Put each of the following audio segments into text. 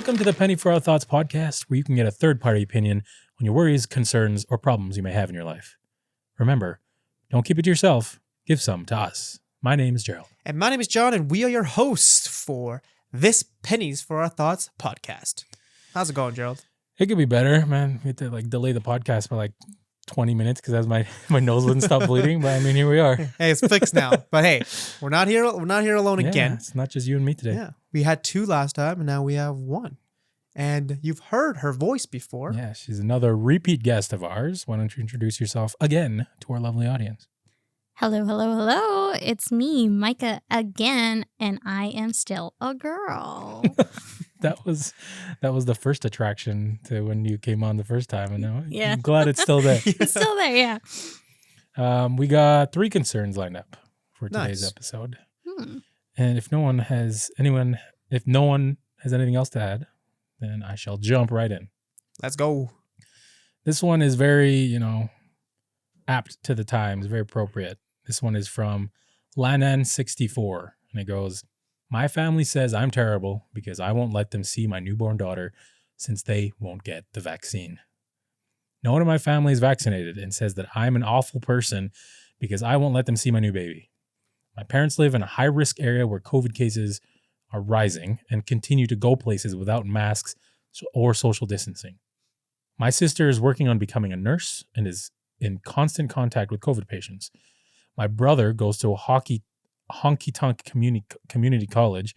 Welcome to the Penny for Our Thoughts podcast, where you can get a third-party opinion on your worries, concerns, or problems you may have in your life. Remember, don't keep it to yourself. Give some to us. My name is Gerald. And my name is John, and we are your hosts for this Pennies for Our Thoughts podcast. How's it going, Gerald? It could be better, man. We had to delay the podcast by 20 minutes because my nose wouldn't stop bleeding. But I mean, here we are. Hey, it's fixed now. But hey, we're not here alone again. It's not just you and me today. Yeah, we had two last time, and now we have one. And you've heard her voice before. Yeah, she's another repeat guest of ours. Why don't you introduce yourself again to our lovely audience? Hello, hello, hello. It's me, Micah, again, and I am still a girl. That was the first attraction to when you came on the first time, and now Yeah. I'm glad it's still there. It's still there, yeah. We got 3 concerns lined up for today's Nice. episode, Hmm. and if no one has anything else to add, then I shall jump right in. Let's go. This one is very, apt to the times, very appropriate. This one is from Lanan64, and it goes, "My family says I'm terrible because I won't let them see my newborn daughter since they won't get the vaccine. No one in my family is vaccinated and says that I'm an awful person because I won't let them see my new baby. My parents live in a high-risk area where COVID cases are rising and continue to go places without masks or social distancing. My sister is working on becoming a nurse and is in constant contact with COVID patients. My brother goes to a honky-tonk community college.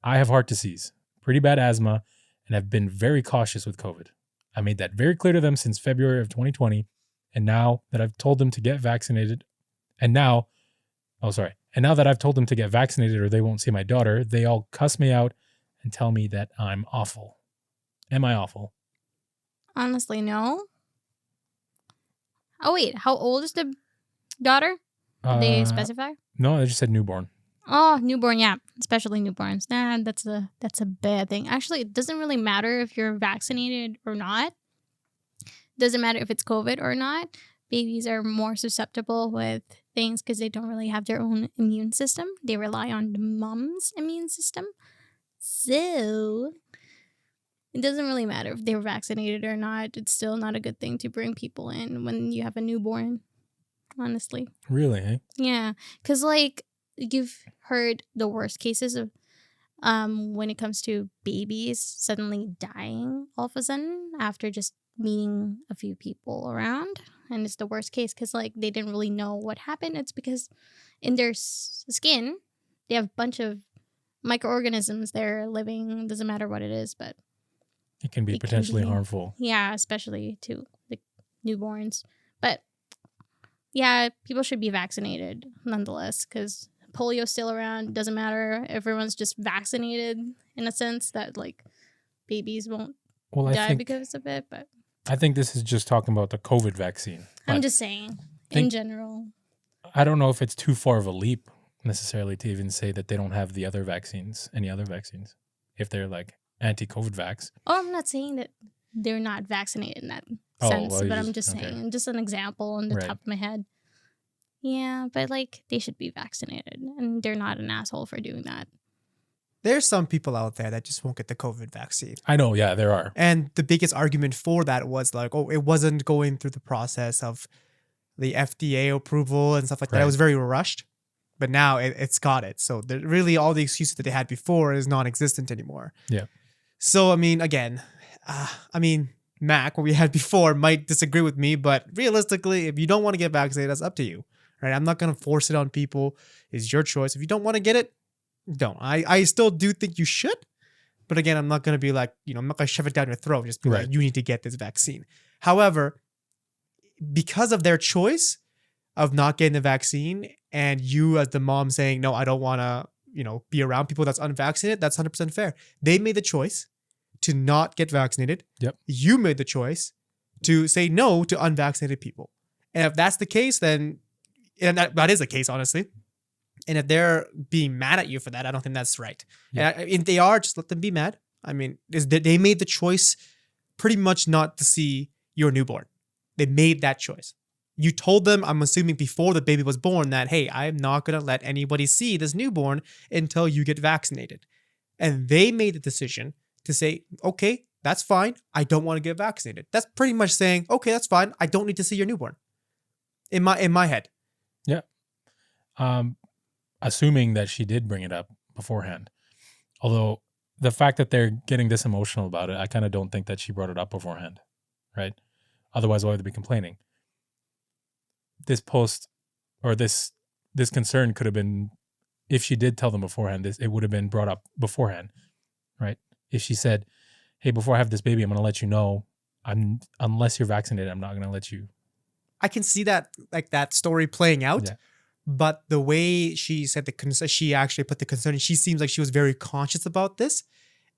I have heart disease, pretty bad asthma, and have been very cautious with COVID. I made that very clear to them since February of 2020, and now that I've told them to get vaccinated, or they won't see my daughter, they all cuss me out and tell me that I'm awful. Am I awful?" Honestly, no. Oh, wait. How old is the daughter? Did they specify? No, they just said newborn. Oh, newborn, yeah. Especially newborns. Nah, that's a bad thing. Actually, it doesn't really matter if you're vaccinated or not. Doesn't matter if it's COVID or not. Babies are more susceptible with things because they don't really have their own immune system. They rely on the mom's immune system. So it doesn't really matter if they're vaccinated or not. It's still not a good thing to bring people in when you have a newborn, honestly. Really, eh? Yeah, because you've heard the worst cases of when it comes to babies suddenly dying all of a sudden after just meeting a few people around. And it's the worst case because they didn't really know what happened. It's because in their skin, they have a bunch of microorganisms there living. Doesn't matter what it is, but It can be potentially harmful. yeah, especially to the newborns. But yeah, people should be vaccinated nonetheless because polio's still around. Doesn't matter. Everyone's just vaccinated in a sense that babies won't die because of it. But I think this is just talking about the COVID vaccine. I'm just saying, in general. I don't know if it's too far of a leap necessarily to even say that they don't have the other vaccines, any other vaccines, if they're anti-COVID vax. Oh, I'm not saying that they're not vaccinated in that Oh, sense, well, but I'm just saying, just an example on the Right. top of my head. Yeah, but they should be vaccinated, and they're not an asshole for doing that. There's some people out there that just won't get the COVID vaccine. I know, yeah, there are. And the biggest argument for that was it wasn't going through the process of the FDA approval and stuff like that. Right. It was very rushed, but now it's got it. So really all the excuses that they had before is non-existent anymore. Yeah. So, again, Mac, what we had before, might disagree with me, but realistically, if you don't want to get vaccinated, that's up to you, right? I'm not going to force it on people. It's your choice. If you don't want to get it, don't. I still do think you should, but again, I'm not going to be I'm not going to shove it down your throat. Just be Right. you need to get this vaccine. However, because of their choice of not getting the vaccine, and you as the mom saying, no, I don't want to, be around people that's unvaccinated, that's 100% fair. They made the choice to not get vaccinated. Yep. You made the choice to say no to unvaccinated people. And if that's the case, then, and that is the case, honestly. And if they're being mad at you for that, I don't think that's right. Yeah. And if they are, just let them be mad. They made the choice pretty much not to see your newborn. They made that choice. You told them, I'm assuming before the baby was born, that, hey, I'm not going to let anybody see this newborn until you get vaccinated. And they made the decision to say, okay, that's fine. I don't want to get vaccinated. That's pretty much saying, okay, that's fine. I don't need to see your newborn. In my head. Yeah. Assuming that she did bring it up beforehand. Although the fact that they're getting this emotional about it, I kind of don't think that she brought it up beforehand, right? Otherwise, why would they be complaining? This post or this concern could have been, if she did tell them beforehand, it would have been brought up beforehand, right? If she said, hey, before I have this baby, I'm going to let you know, unless you're vaccinated, I'm not going to let you. I can see that, like, that story playing out. Yeah. But the way she said the concern, she actually put the concern, she seems like she was very conscious about this.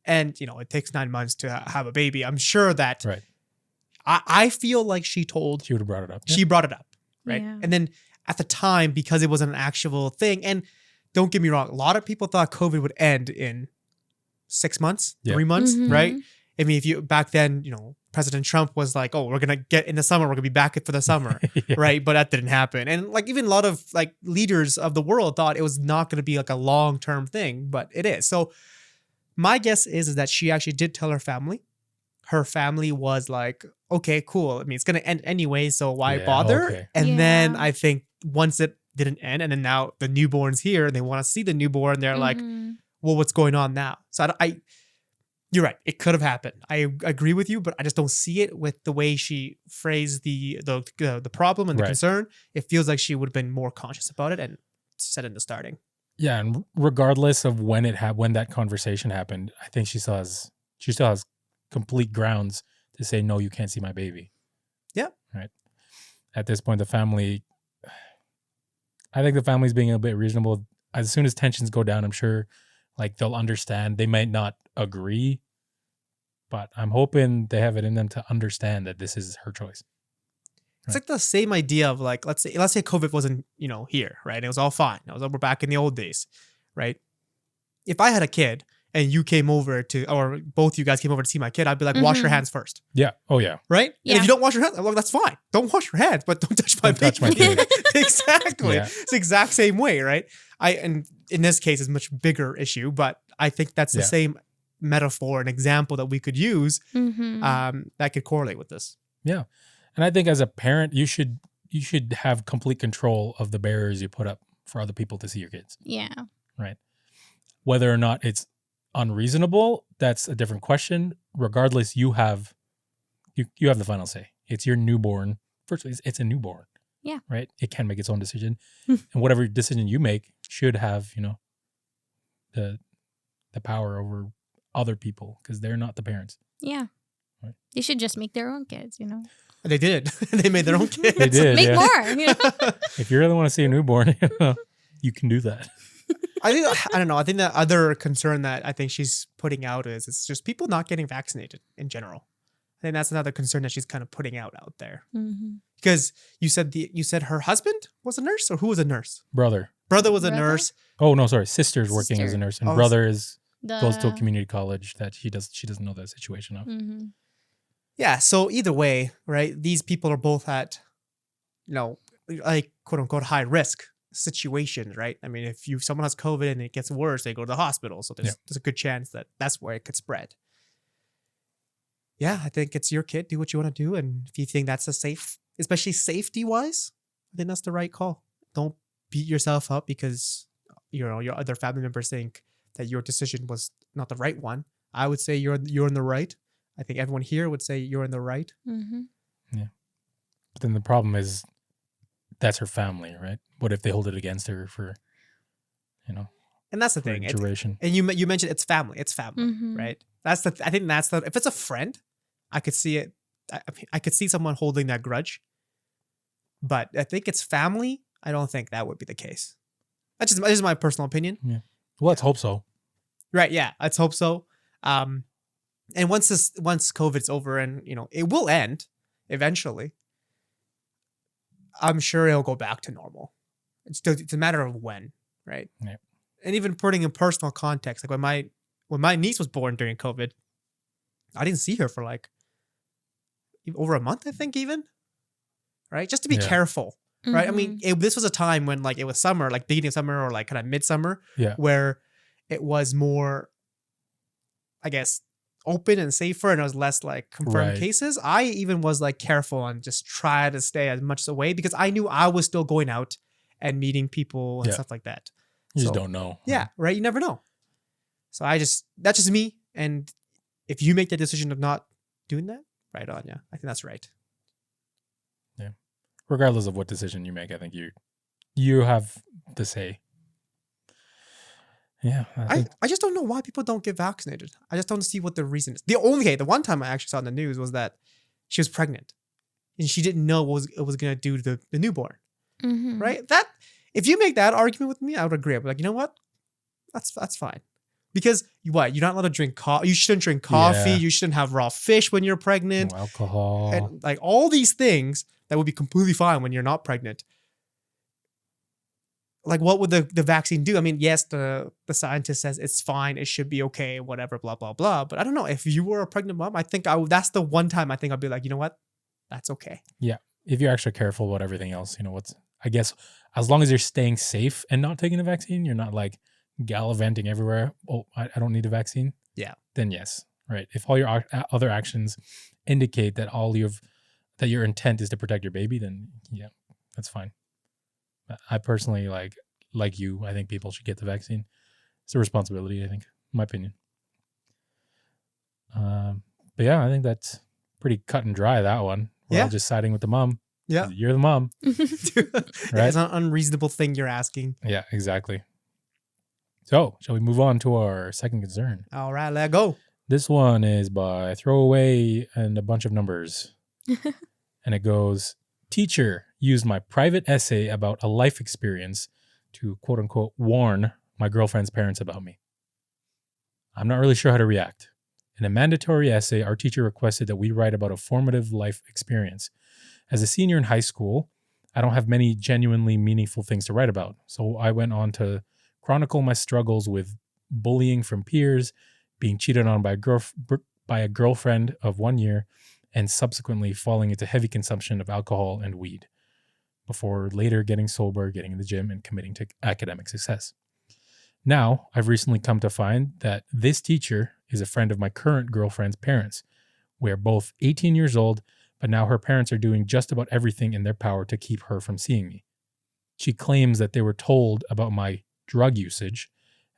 And, it takes 9 months to have a baby. I'm sure that Right. I feel like she would have brought it up. She brought it up, right? Yeah. And then at the time, because it was an actual thing, and don't get me wrong, a lot of people thought COVID would end in 6 months, Yeah. 3 months, Mhm. right? I mean, if you back then, President Trump was like, "Oh, we're gonna get in the summer. We're gonna be back for the summer," Yeah. right? But that didn't happen. And like even a lot of like leaders of the world thought it was not gonna be like a long-term thing, but it is. So my guess is that she actually did tell her family. Her family was like, "Okay, cool. I mean, it's gonna end anyway, so why Yeah, bother?" okay. And then Yeah. I think once it didn't end, and then now the newborn's here, and they want to see the newborn, they're like, Mhm. well, what's going on now? So you're right. It could have happened. I agree with you, but I just don't see it with the way she phrased the problem and the Right. concern. It feels like she would have been more conscious about it and said in the starting. Yeah, and regardless of when when that conversation happened, I think she still has complete grounds to say, no, you can't see my baby. Yeah. Right. At this point, I think the family's being a bit reasonable. As soon as tensions go down, I'm sure like they'll understand. They might not agree, but I'm hoping they have it in them to understand that this is her choice. It's like the same idea of like, let's say COVID wasn't, here, right? It was all fine. We're back in the old days, right? If I had a kid and you came over or both you guys came over to see my kid, I'd be like, wash your Mhm. hands first, Yeah. Oh, yeah. right? And Yeah. if you don't wash your hands, well, that's fine. Don't wash your hands, but don't touch my Don't touch my baby. baby. Exactly. Yeah. It's the exact same way, right? And in this case, it's a much bigger issue, but I think that's the Yeah. same metaphor and example that we could use Mhm. that could correlate with this. Yeah. And I think as a parent, you should have complete control of the barriers you put up for other people to see your kids. Yeah. Right. Whether or not it's unreasonable, that's a different question. Regardless, you have the final say. It's your newborn. Firstly, it's a newborn. Yeah. Right. It can make its own decision, and whatever decision you make should have the power over other people because they're not the parents. Yeah. Right. They should just make their own kids, They did. They made their own kids. They did. Make yeah. more. If you really want to see a newborn, you can do that. I don't know. I think the other concern that I think she's putting out is it's just people not getting vaccinated in general. I think that's another concern that she's kind of putting out there. Mhm. Because you said her husband was a nurse, or who was a nurse? Brother. Brother was a Brother? nurse. Oh no, sorry. Sister's working as a Sister. nurse, and Oh, brother goes to a The- community college that she doesn't know the situation of. Mhm. Yeah. So either way, right? These people are both at, like quote unquote high risk situations, right? I mean, if someone has COVID and it gets worse, they go to the hospital. So there's a good chance that that's where it could spread. Yeah, I think it's your kid. Do what you want to do, and if you think that's especially safety wise, I think that's the right call. Don't beat yourself up because your other family members think that your decision was not the right one. I would say you're in the right. I think everyone here would say you're in the right. Mhm. But then the problem is that's her family, right? What if they hold it against her for And that's the for thing. a duration? And you mentioned it's family. It's family, Mhm. right? I think that's the. If it's a friend, I could see it. I could see someone holding that grudge. But I think it's family. I don't think that would be the case. That's just my personal opinion. Well, let's hope so. Right? Yeah. Let's hope so. And once COVID's over, and it will end eventually, I'm sure it'll go back to normal. It's a matter of when, right? Yeah. And even putting in personal context, like when my niece was born during COVID, I didn't see her for like over a month, I think, even. Right? Just to be Yeah. careful. Right? I mean, Mhm. this was a time when like it was summer, like beginning of summer or like kind of midsummer, Yeah. where it was more, I guess, open and safer and it was less like confirmed Right. cases, I even was like careful and just try to stay as much away because I knew I was still going out and meeting people and Yeah. stuff like that. You just So, don't know. yeah, right. You never know. So that's just me. And if you make the decision of not doing that, right on. Yeah, I think that's right. Regardless of what decision you make, I think you have the say. Yeah. I just don't know why people don't get vaccinated. I just don't see what the reason is. The one time I actually saw in the news was that she was pregnant and she didn't know what it was going to do to the newborn. Mm-hmm. Right? That if you make that argument with me, I would agree. I'd be like, you know what? That's fine. Because you're not allowed to drink coffee. You shouldn't drink coffee. Yeah. You shouldn't have raw fish when you're pregnant. No alcohol. And like all these things that would be completely fine when you're not pregnant. Like what would the vaccine do? I mean, yes, the scientist says it's fine, it should be okay, whatever, blah, blah, blah. But I don't know. If you were a pregnant mom, I think that's the one time I think I'd be like, you know what? That's okay. Yeah. If you're extra careful about everything else, I guess as long as you're staying safe and not taking the vaccine, you're not like gallivanting everywhere. Oh, I don't need a vaccine. Yeah. Then yes. Right. If all your other actions indicate that that your intent is to protect your baby, then yeah, that's fine. I personally like you. I think people should get the vaccine. It's a responsibility, I think, in my opinion. But yeah, I think that's pretty cut and dry, that one. We're all just siding with the mom. Yeah. You're the mom. Right? It's an unreasonable thing you're asking. Yeah, exactly. So, shall we move on to our second concern? All right, let go. This one is by Throwaway and a bunch of numbers. And it goes, teacher used my private essay about a life experience to quote unquote warn my girlfriend's parents about me. I'm not really sure how to react. In a mandatory essay, our teacher requested that we write about a formative life experience. As a senior in high school, I don't have many genuinely meaningful things to write about. So I went on to chronicle my struggles with bullying from peers, being cheated on by a girlfriend of 1 year, and subsequently falling into heavy consumption of alcohol and weed, before later getting sober, getting in the gym, and committing to academic success. Now, I've recently come to find that this teacher is a friend of my current girlfriend's parents. We are both 18 years old, but now her parents are doing just about everything in their power to keep her from seeing me. She claims that they were told about my drug usage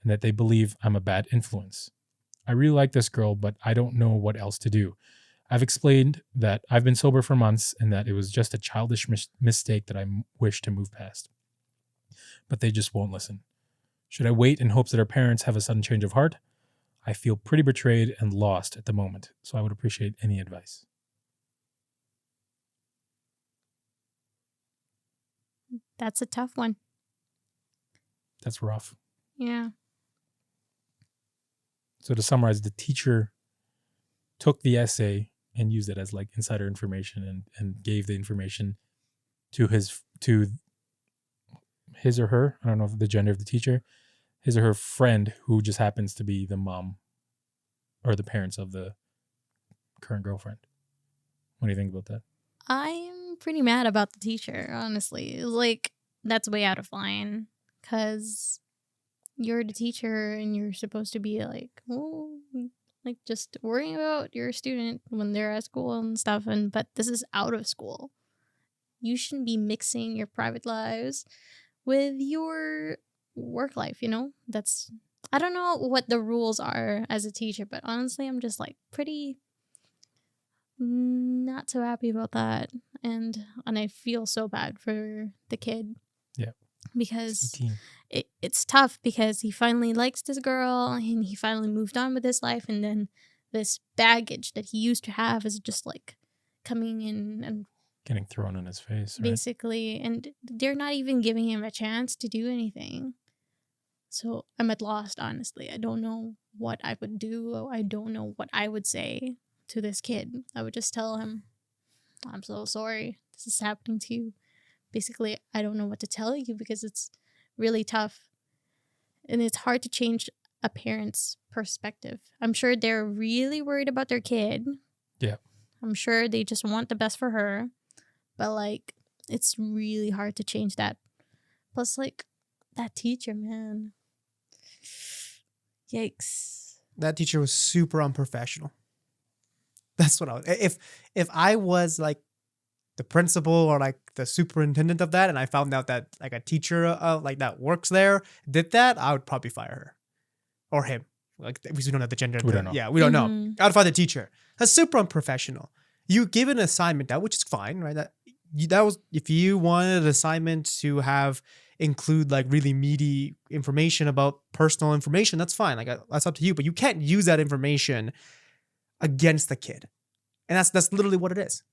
and that they believe I'm a bad influence. I really like this girl, but I don't know what else to do. I've explained that I've been sober for months and that it was just a childish mistake that I wish to move past. But they just won't listen. Should I wait in hopes that her parents have a sudden change of heart? I feel pretty betrayed and lost at the moment, so I would appreciate any advice. That's a tough one. That's rough. Yeah. So to summarize, the teacher took the essay and used it as like insider information and gave the information to his or her, I don't know the gender of the teacher, his or her friend who just happens to be the mom or the parents of the current girlfriend. What do you think about that? I'm pretty mad about the teacher, honestly. Like, that's way out of line. Because you're the teacher and you're supposed to be like, oh, like just worrying about your student when they're at school and stuff. But this is out of school. You shouldn't be mixing your private lives with your work life, I don't know what the rules are as a teacher, but honestly, I'm just like pretty not so happy about that. And I feel so bad for the kid. Yeah. Because 18. it's tough because he finally likes this girl and he finally moved on with his life. And then this baggage that he used to have is just like coming in and Getting thrown in his face, right? basically. And they're not even giving him a chance to do anything. So I'm at loss, honestly. I don't know what I would do. I don't know what I would say to this kid. I would just tell him, I'm so sorry this is happening to you. Basically, I don't know what to tell you because it's really tough. And it's hard to change a parent's perspective. I'm sure they're really worried about their kid. Yeah. I'm sure they just want the best for her. But, like, it's really hard to change that. Plus, like, that teacher, man. Yikes. That teacher was super unprofessional. That's what I was. If I was like the principal or like the superintendent of that, and I found out that like a teacher like that works there did that, I would probably fire her or him. Like because we don't have the gender. We don't know. Yeah, we don't know. Mhm. I'd fire the teacher. That's super unprofessional. You give an assignment out, which is fine, right? That was if you wanted an assignment to include like really meaty information about personal information, that's fine. Like that's up to you, but you can't use that information against the kid. And that's literally what it is.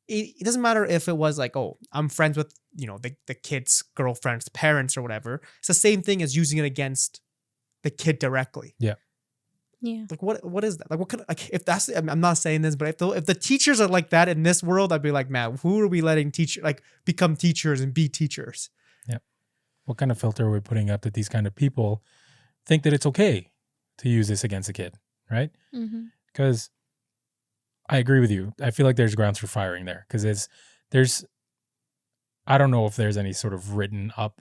It doesn't matter if it was like, oh, I'm friends with, the kid's girlfriend's parents or whatever. It's the same thing as using it against the kid directly. Yeah. Like what is that? Like what kind of, like if that's, I'm not saying this, but if the teachers are like that in this world, I'd be like, man, who are we letting become teachers and be teachers? Yeah. What kind of filter are we putting up that these kind of people think that it's okay to use this against a kid, right? Mm-hmm. Because I agree with you. I feel like there's grounds for firing there because I don't know if there's any sort of written up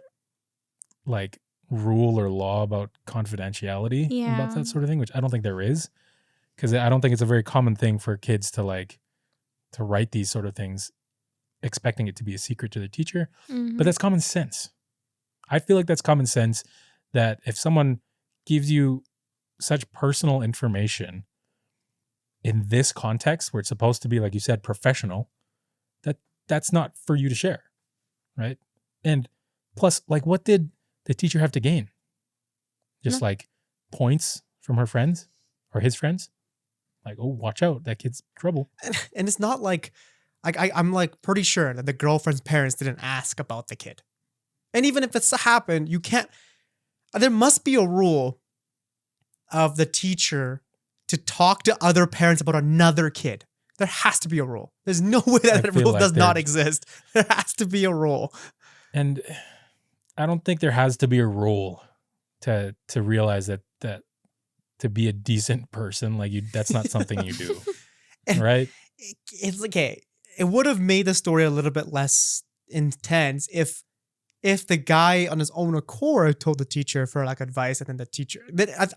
like rule or law about confidentiality about that sort of thing, which I don't think there is, because I don't think it's a very common thing for kids to write these sort of things expecting it to be a secret to their teacher. Mm-hmm. But that's common sense. I feel like that's common sense that if someone gives you such personal information in this context where it's supposed to be, like you said, professional, that's not for you to share, right? And plus, like, what did the teacher have to gain? Just like points from her friends or his friends? Like, oh, watch out, that kid's trouble. And it's not like I'm like pretty sure that the girlfriend's parents didn't ask about the kid. And even if it's happened, you can't, there must be a rule of the teacher to talk to other parents about another kid. There has to be a rule. There's no way that rule does not exist. There has to be a rule. And I don't think there has to be a rule to realize that to be a decent person, like that's not something you do. Right? It's okay. It would have made the story a little bit less intense if the guy on his own accord told the teacher for like advice, and then the teacher,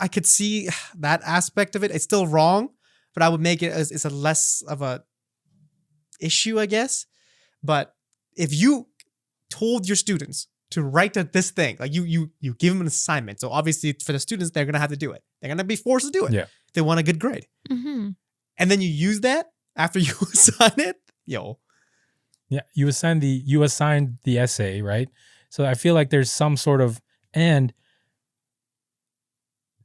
I could see that aspect of it. It's still wrong, but I would make it as it's a less of a issue, I guess. But if you told your students to write this thing, like you give them an assignment, so obviously for the students they're gonna have to do it. They're gonna be forced to do it. Yeah. They want a good grade, Mm-hmm. and then you use that after you assign it, yo. Yeah, you assigned the essay, right? So I feel like there's some sort of, and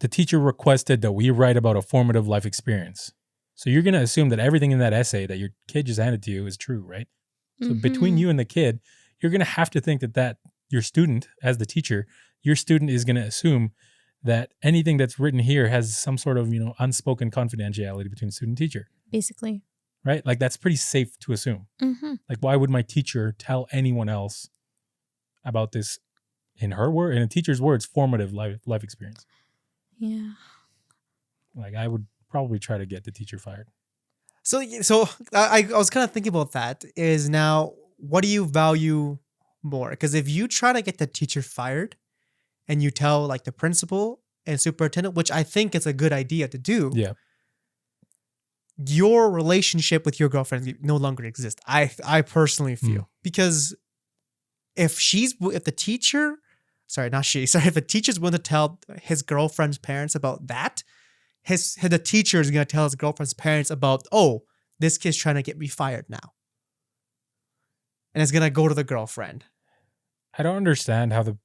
the teacher requested that we write about a formative life experience. So you're going to assume that everything in that essay that your kid just handed to you is true, right? So between you and the kid, you're going to have to think that your student, as the teacher, your student is going to assume that anything that's written here has some sort of, unspoken confidentiality between student and teacher. Basically. Right? Like that's pretty safe to assume. Mm-hmm. Like why would my teacher tell anyone else about this, in a teacher's words, formative life experience? Yeah. Like I would probably try to get the teacher fired. So I was kind of thinking about that. Is now, what do you value more? Because if you try to get the teacher fired, and you tell like the principal and superintendent, which I think is a good idea to do. Yeah. Your relationship with your girlfriend no longer exists. I personally feel because if the teacher's willing to tell his girlfriend's parents about that, the teacher is going to tell his girlfriend's parents about, oh, this kid's trying to get me fired now. And it's going to go to the girlfriend. I don't understand how the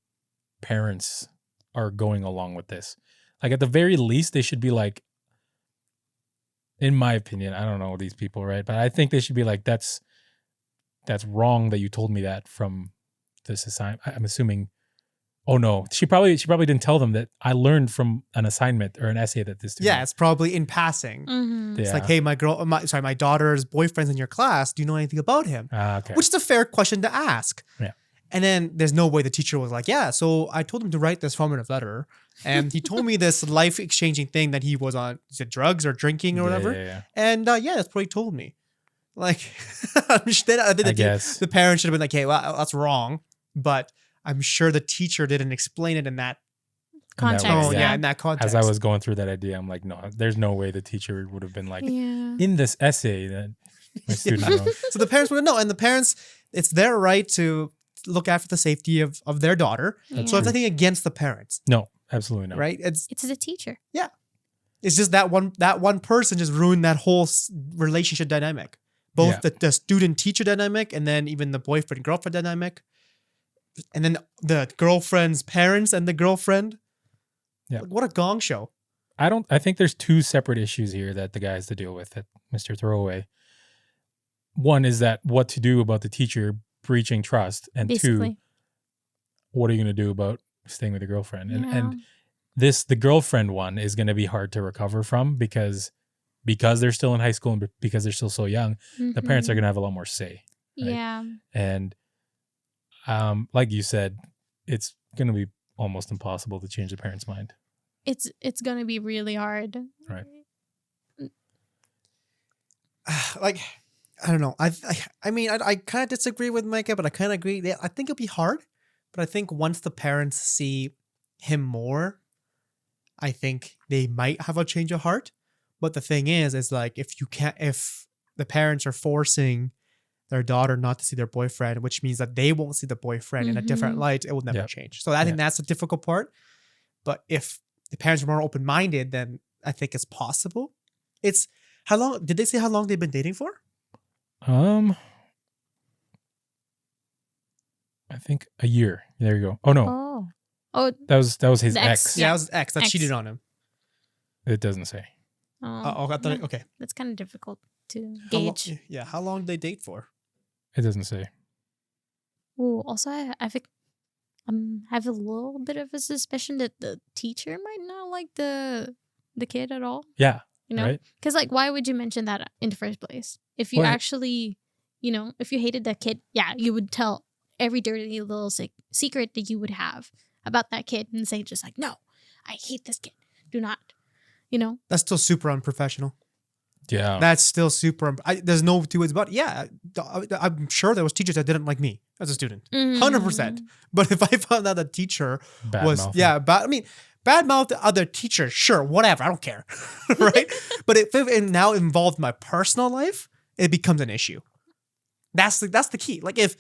parents are going along with this. Like at the very least, they should be like, in my opinion, I don't know these people, right? But I think they should be like, that's wrong that you told me that from this assignment. I'm assuming. Oh no, she probably didn't tell them that I learned from an assignment or an essay that this student. Yeah, it's probably in passing. Mm-hmm. It's like, hey, my daughter's boyfriend's in your class. Do you know anything about him? Okay. Which is a fair question to ask. Yeah. And then there's no way the teacher was like, yeah, so I told him to write this formative letter. And he told me this life exchanging thing that he was on, is it drugs or drinking or whatever? Yeah. And that's what he told me. Like, I think the parents should have been like, hey, well, that's wrong. But I'm sure the teacher didn't explain it in that Context. Oh way, yeah, yeah. in that context. As I was going through that idea, I'm like, no, there's no way the teacher would have been like, Yeah. in this essay that my student Yeah. wrote. So the parents wouldn't know, and the parents, it's their right to look after the safety of their daughter. That's So Yeah. it's nothing against the parents, No, absolutely not. right? It's the teacher. just that one person just ruined that whole relationship dynamic, both the student teacher dynamic, and then even the boyfriend girlfriend dynamic, and then the girlfriend's parents and the girlfriend. Yeah. Like, what a gong show. I think there's two separate issues here that the guy has to deal with at Mr. Throwaway. One is that what to do about the teacher breaching trust, and Basically. two, what are you going to do about staying with your girlfriend? Yeah. And the girlfriend one is going to be hard to recover from because they're still in high school and because they're still so young, the parents are Mhm. going to have a lot more say. right? Yeah. And like you said, it's going to be almost impossible to change the parent's mind. It's gonna be really hard. Right. Like, I don't know. I mean, I kind of disagree with Micah, but I kind of agree. Yeah, I think it'll be hard, but I think once the parents see him more, I think they might have a change of heart. But the thing is like if the parents are forcing their daughter not to see their boyfriend, which means that they won't see the boyfriend in a different Mhm. light, it will never Yep. change. So I think that's the difficult part. But if the parents are more open-minded, then I think it's possible. It's how long did they say how long they've been dating for? I think a year. There you go. Oh no, Oh. that was his The ex. ex. Yeah, it was his ex that Ex. cheated on him. It doesn't say. Oh, I thought okay. That's kind of difficult to How lo- gauge. yeah, how long did they date for? It doesn't say. Ooh, also, I think have a little bit of a suspicion that the teacher might not like the kid at all. Yeah. You know, Right. because like, why would you mention that in the first place? If you Well, actually, if you hated that kid, yeah, you would tell every dirty little secret that you would have about that kid and say just like, no, I hate this kid. Do not, That's still super unprofessional. Yeah. That's still super. There's no two ways about it. Yeah, I'm sure there was teachers that didn't like me as a student, 100%. But if I found out the teacher Bad was mouthing. bad mouth the other teacher, sure, whatever, I don't care, right? But if it now involved my personal life, it becomes an issue. That's the key. Like if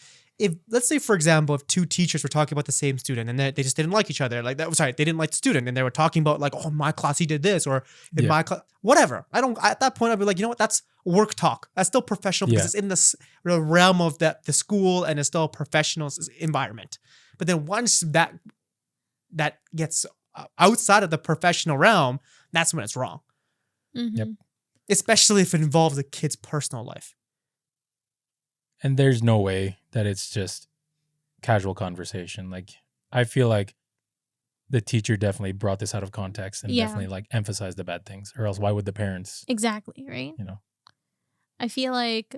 let's say, for example, if two teachers were talking about the same student and they just didn't like each other, like that. Sorry, they didn't like the student, and they were talking about like, oh, in my class he did this, or in Yeah. my class, whatever. At that point I'd be like, you know what? That's work talk. That's still professional because Yeah. it's in the realm of the school and it's still a professional environment. But then once that gets outside of the professional realm, that's when it's wrong, Yep. especially if it involves a kid's personal life. And there's no way that it's just casual conversation. Like, I feel like the teacher definitely brought this out of context and Yeah. definitely like emphasized the bad things, or else why would the parents, Exactly, right? I feel like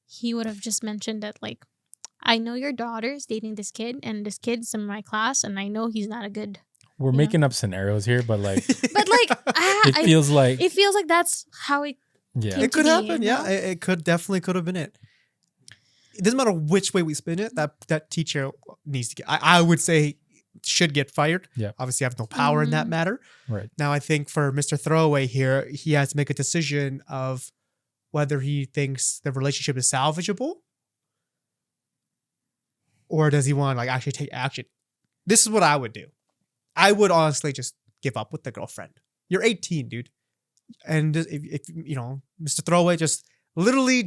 he would have just mentioned that, like, I know your daughter's dating this kid, and this kid's in my class, and I know he's not a good. we're Yeah. making up scenarios here, but like, But like, it feels like, it feels like that's how it. yeah. It could to be, happen. you Yeah, know? it could have been it. It doesn't matter which way we spin it. That teacher needs to get. I would say should get fired. Yeah. Obviously, I have no power in that Mhm. matter. Right. Now, I think for Mr. Throwaway here, he has to make a decision of whether he thinks the relationship is salvageable, or does he want to like actually take action. This is what I would do. I would honestly just give up with the girlfriend. You're 18, dude, and if Mr. Throwaway just literally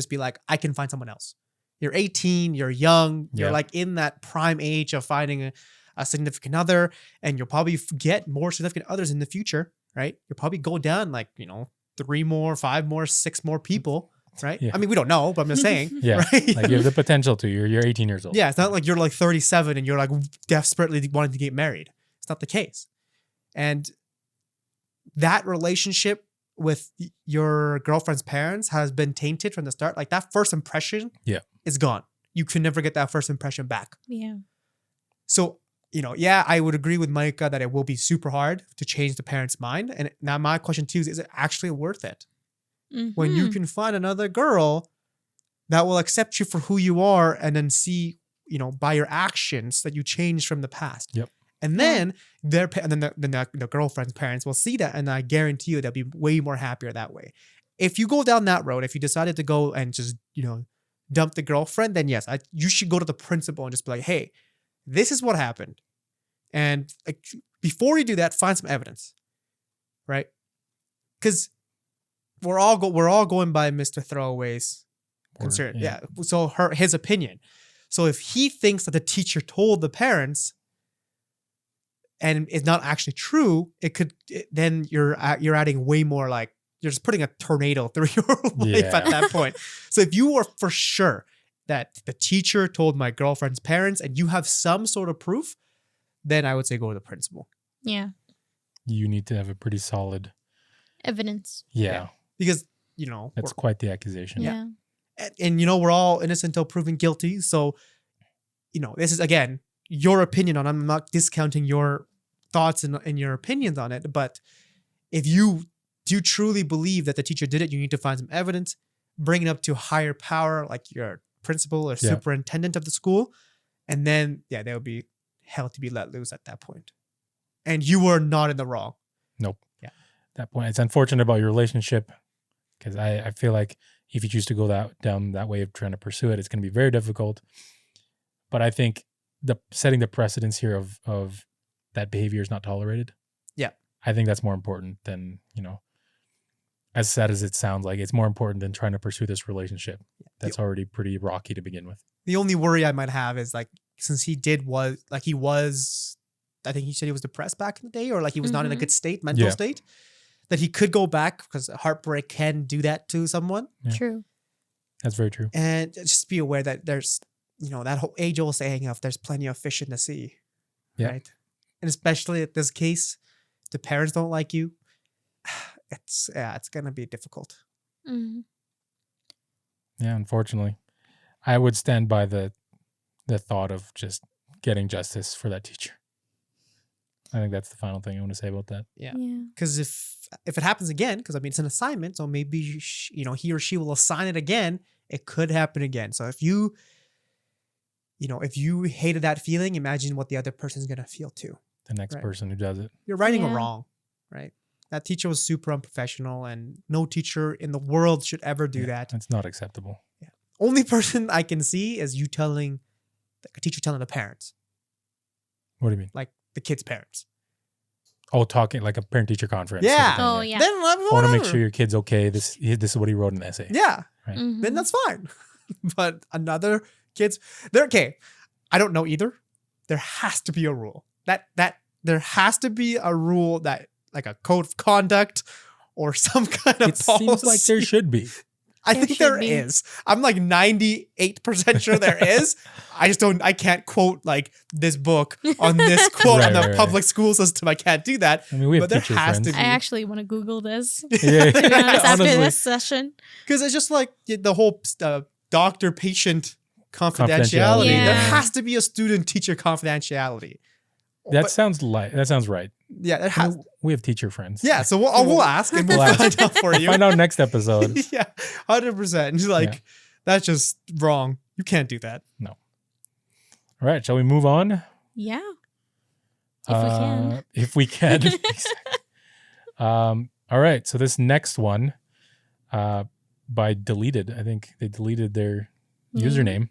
be like, I can find someone else. You're 18, you're young, you're Yeah. like in that prime age of finding a significant other, and you'll probably get more significant others in the future, right? You'll probably go down like, 3 more, 5 more, 6 more people, right? Yeah. I mean, we don't know, but I'm just saying, Yeah. right? Like, you have the potential to. You're 18 years old. Yeah, it's not like you're like 37 and you're like desperately wanting to get married. It's not the case. And that relationship with your girlfriend's parents has been tainted from the start. Like that first impression is gone. You can never get that first impression back. Yeah. So, I would agree with Micah that it will be super hard to change the parents' mind. And now my question to you is it actually worth it? When you can find another girl that will accept you for who you are and then see, by your actions that you changed from the past. Yep. And then the girlfriend's parents will see that, and I guarantee you they'll be way more happier that way. If you go down that road, if you decided to go and just, dump the girlfriend, then yes, you should go to the principal and just be like, hey, this is what happened. And before you do that, find some evidence, right? Because we're all going by Mr. Throwaway's concern. Yeah. So his opinion. So if he thinks that the teacher told the parents and it's not actually true, then you're adding way more, like you're just putting a tornado through your life at that point. So if you are for sure that the teacher told my girlfriend's parents and you have some sort of proof, then I would say go to the principal. Yeah. You need to have a pretty solid evidence. Yeah. Because, that's quite the accusation. Yeah. And we're all innocent until proven guilty. So, this is, again, your opinion on it. I'm not discounting your thoughts and your opinions on it. But if you do truly believe that the teacher did it, you need to find some evidence, bring it up to a higher power, like your principal or superintendent of the school. And then, there will be hell to be let loose at that point. And you were not in the wrong. Nope. Yeah. At that point, it's unfortunate about your relationship because I feel like if you choose to go down that way of trying to pursue it, it's going to be very difficult. But I think setting the precedence here of that behavior is not tolerated. Yeah. I think that's more important than, as sad as it sounds like, it's more important than trying to pursue this relationship. That's already pretty rocky to begin with. The only worry I might have is since I think he said he was depressed back in the day, or like he was not in a good mental state, that he could go back because heartbreak can do that to someone. Yeah. True. That's very true. And just be aware that there's, that whole age-old saying of there's plenty of fish in the sea. Yeah. Right? And especially at this case, if the parents don't like you, it's going to be difficult. Mm-hmm. Yeah, unfortunately. I would stand by the thought of just getting justice for that teacher. I think that's the final thing I want to say about that. Yeah. Because if it happens again, because it's an assignment, so maybe he or she will assign it again. It could happen again. So if you hated that feeling, imagine what the other person's gonna feel too. The next person who does it. You're righting a wrong, right? That teacher was super unprofessional, and no teacher in the world should ever do that. It's not acceptable. Yeah. Only person I can see is a teacher telling the parents. What do you mean? Like the kids' parents. Oh, talking like a parent-teacher conference. Yeah. Oh, yeah. Then I want to make sure your kid's okay. This is what he wrote in the essay. Yeah. Right. Mm-hmm. Then that's fine. But another kids, they're okay. I don't know either. There has to be a rule. That there has to be a rule that, like a code of conduct or some kind of policy. Seems like there should be. I think there is. I'm like 98% sure there is. I can't quote like this book on this quote on the public school system. I can't do that. I mean, we have but teacher there has friends. to be. I actually want to Google this. Yeah. To be honest, after Honestly. this session. Because it's just like the whole doctor-patient confidentiality. Yeah. There has to be a student-teacher confidentiality. That sounds right. Yeah, there has. We have teacher friends. Yeah, so we'll ask and we'll We'll find out for you. Find out next episode. Yeah, 100%. Like, that's just wrong. You can't do that. No. All right, shall we move on? Yeah. If we can. If we can. All right, so this next one, by deleted, I think they deleted their username.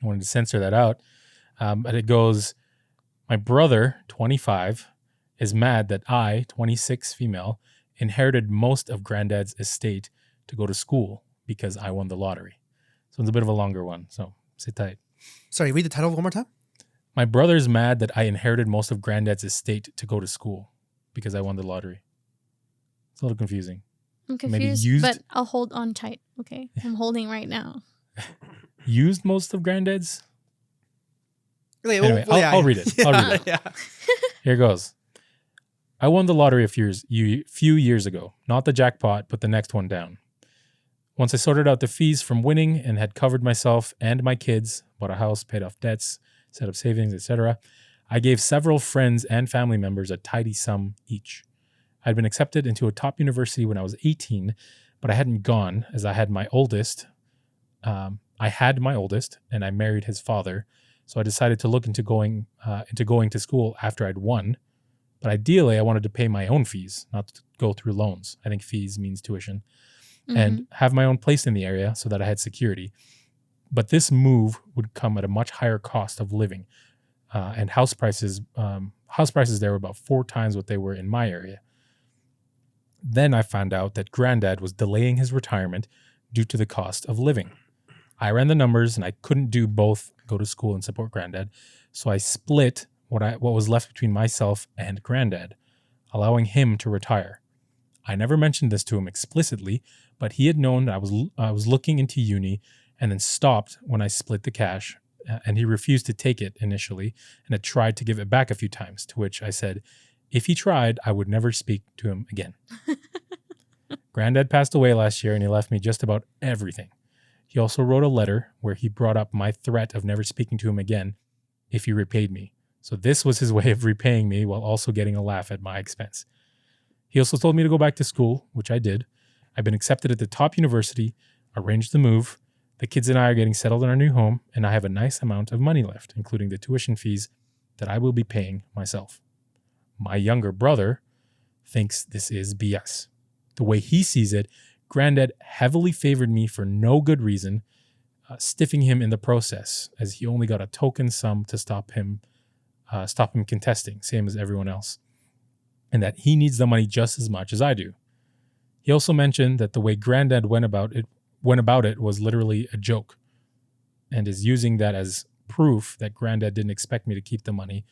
I wanted to censor that out. But it goes, my brother, 25, is mad that I, 26 female, inherited most of granddad's estate to go to school because I won the lottery. So it's a bit of a longer one, so sit tight. Sorry, read the title one more time. My brother's mad that I inherited most of granddad's estate to go to school because I won the lottery. It's a little confusing. I'm confused, but I'll hold on tight. Okay, I'm holding right now. Used most of granddad's? Anyway, I'll read it. I'll read it. Yeah. Here goes. I won the lottery a few years ago. Not the jackpot, but the next one down. Once I sorted out the fees from winning and had covered myself and my kids, bought a house, paid off debts, set up savings, etc., I gave several friends and family members a tidy sum each. I had been accepted into a top university when I was 18, but I hadn't gone as I had my oldest, and I married his father, So I decided to look into going to school after I'd won. But ideally, I wanted to pay my own fees, not to go through loans. I think fees means tuition. And have my own place in the area so that I had security. But this move would come at a much higher cost of living. And house prices there were about 4 times what they were in my area. Then I found out that Granddad was delaying his retirement due to the cost of living. I ran the numbers and I couldn't do both, go to school and support Granddad. So I split what was left between myself and Granddad, allowing him to retire. I never mentioned this to him explicitly, but he had known that I was looking into uni and then stopped when I split the cash, and he refused to take it initially and had tried to give it back a few times, to which I said, if he tried, I would never speak to him again. Granddad passed away last year and he left me just about everything. He also wrote a letter where he brought up my threat of never speaking to him again if he repaid me. So this was his way of repaying me while also getting a laugh at my expense. He also told me to go back to school, which I did. I've been accepted at the top university, arranged the move. The kids and I are getting settled in our new home, and I have a nice amount of money left, including the tuition fees that I will be paying myself. My younger brother thinks this is BS. The way he sees it, Granddad heavily favored me for no good reason, stiffing him in the process, as he only got a token sum to stop him contesting, same as everyone else, and that he needs the money just as much as I do. He also mentioned that the way Granddad went about it was literally a joke, and is using that as proof that Granddad didn't expect me to keep the money,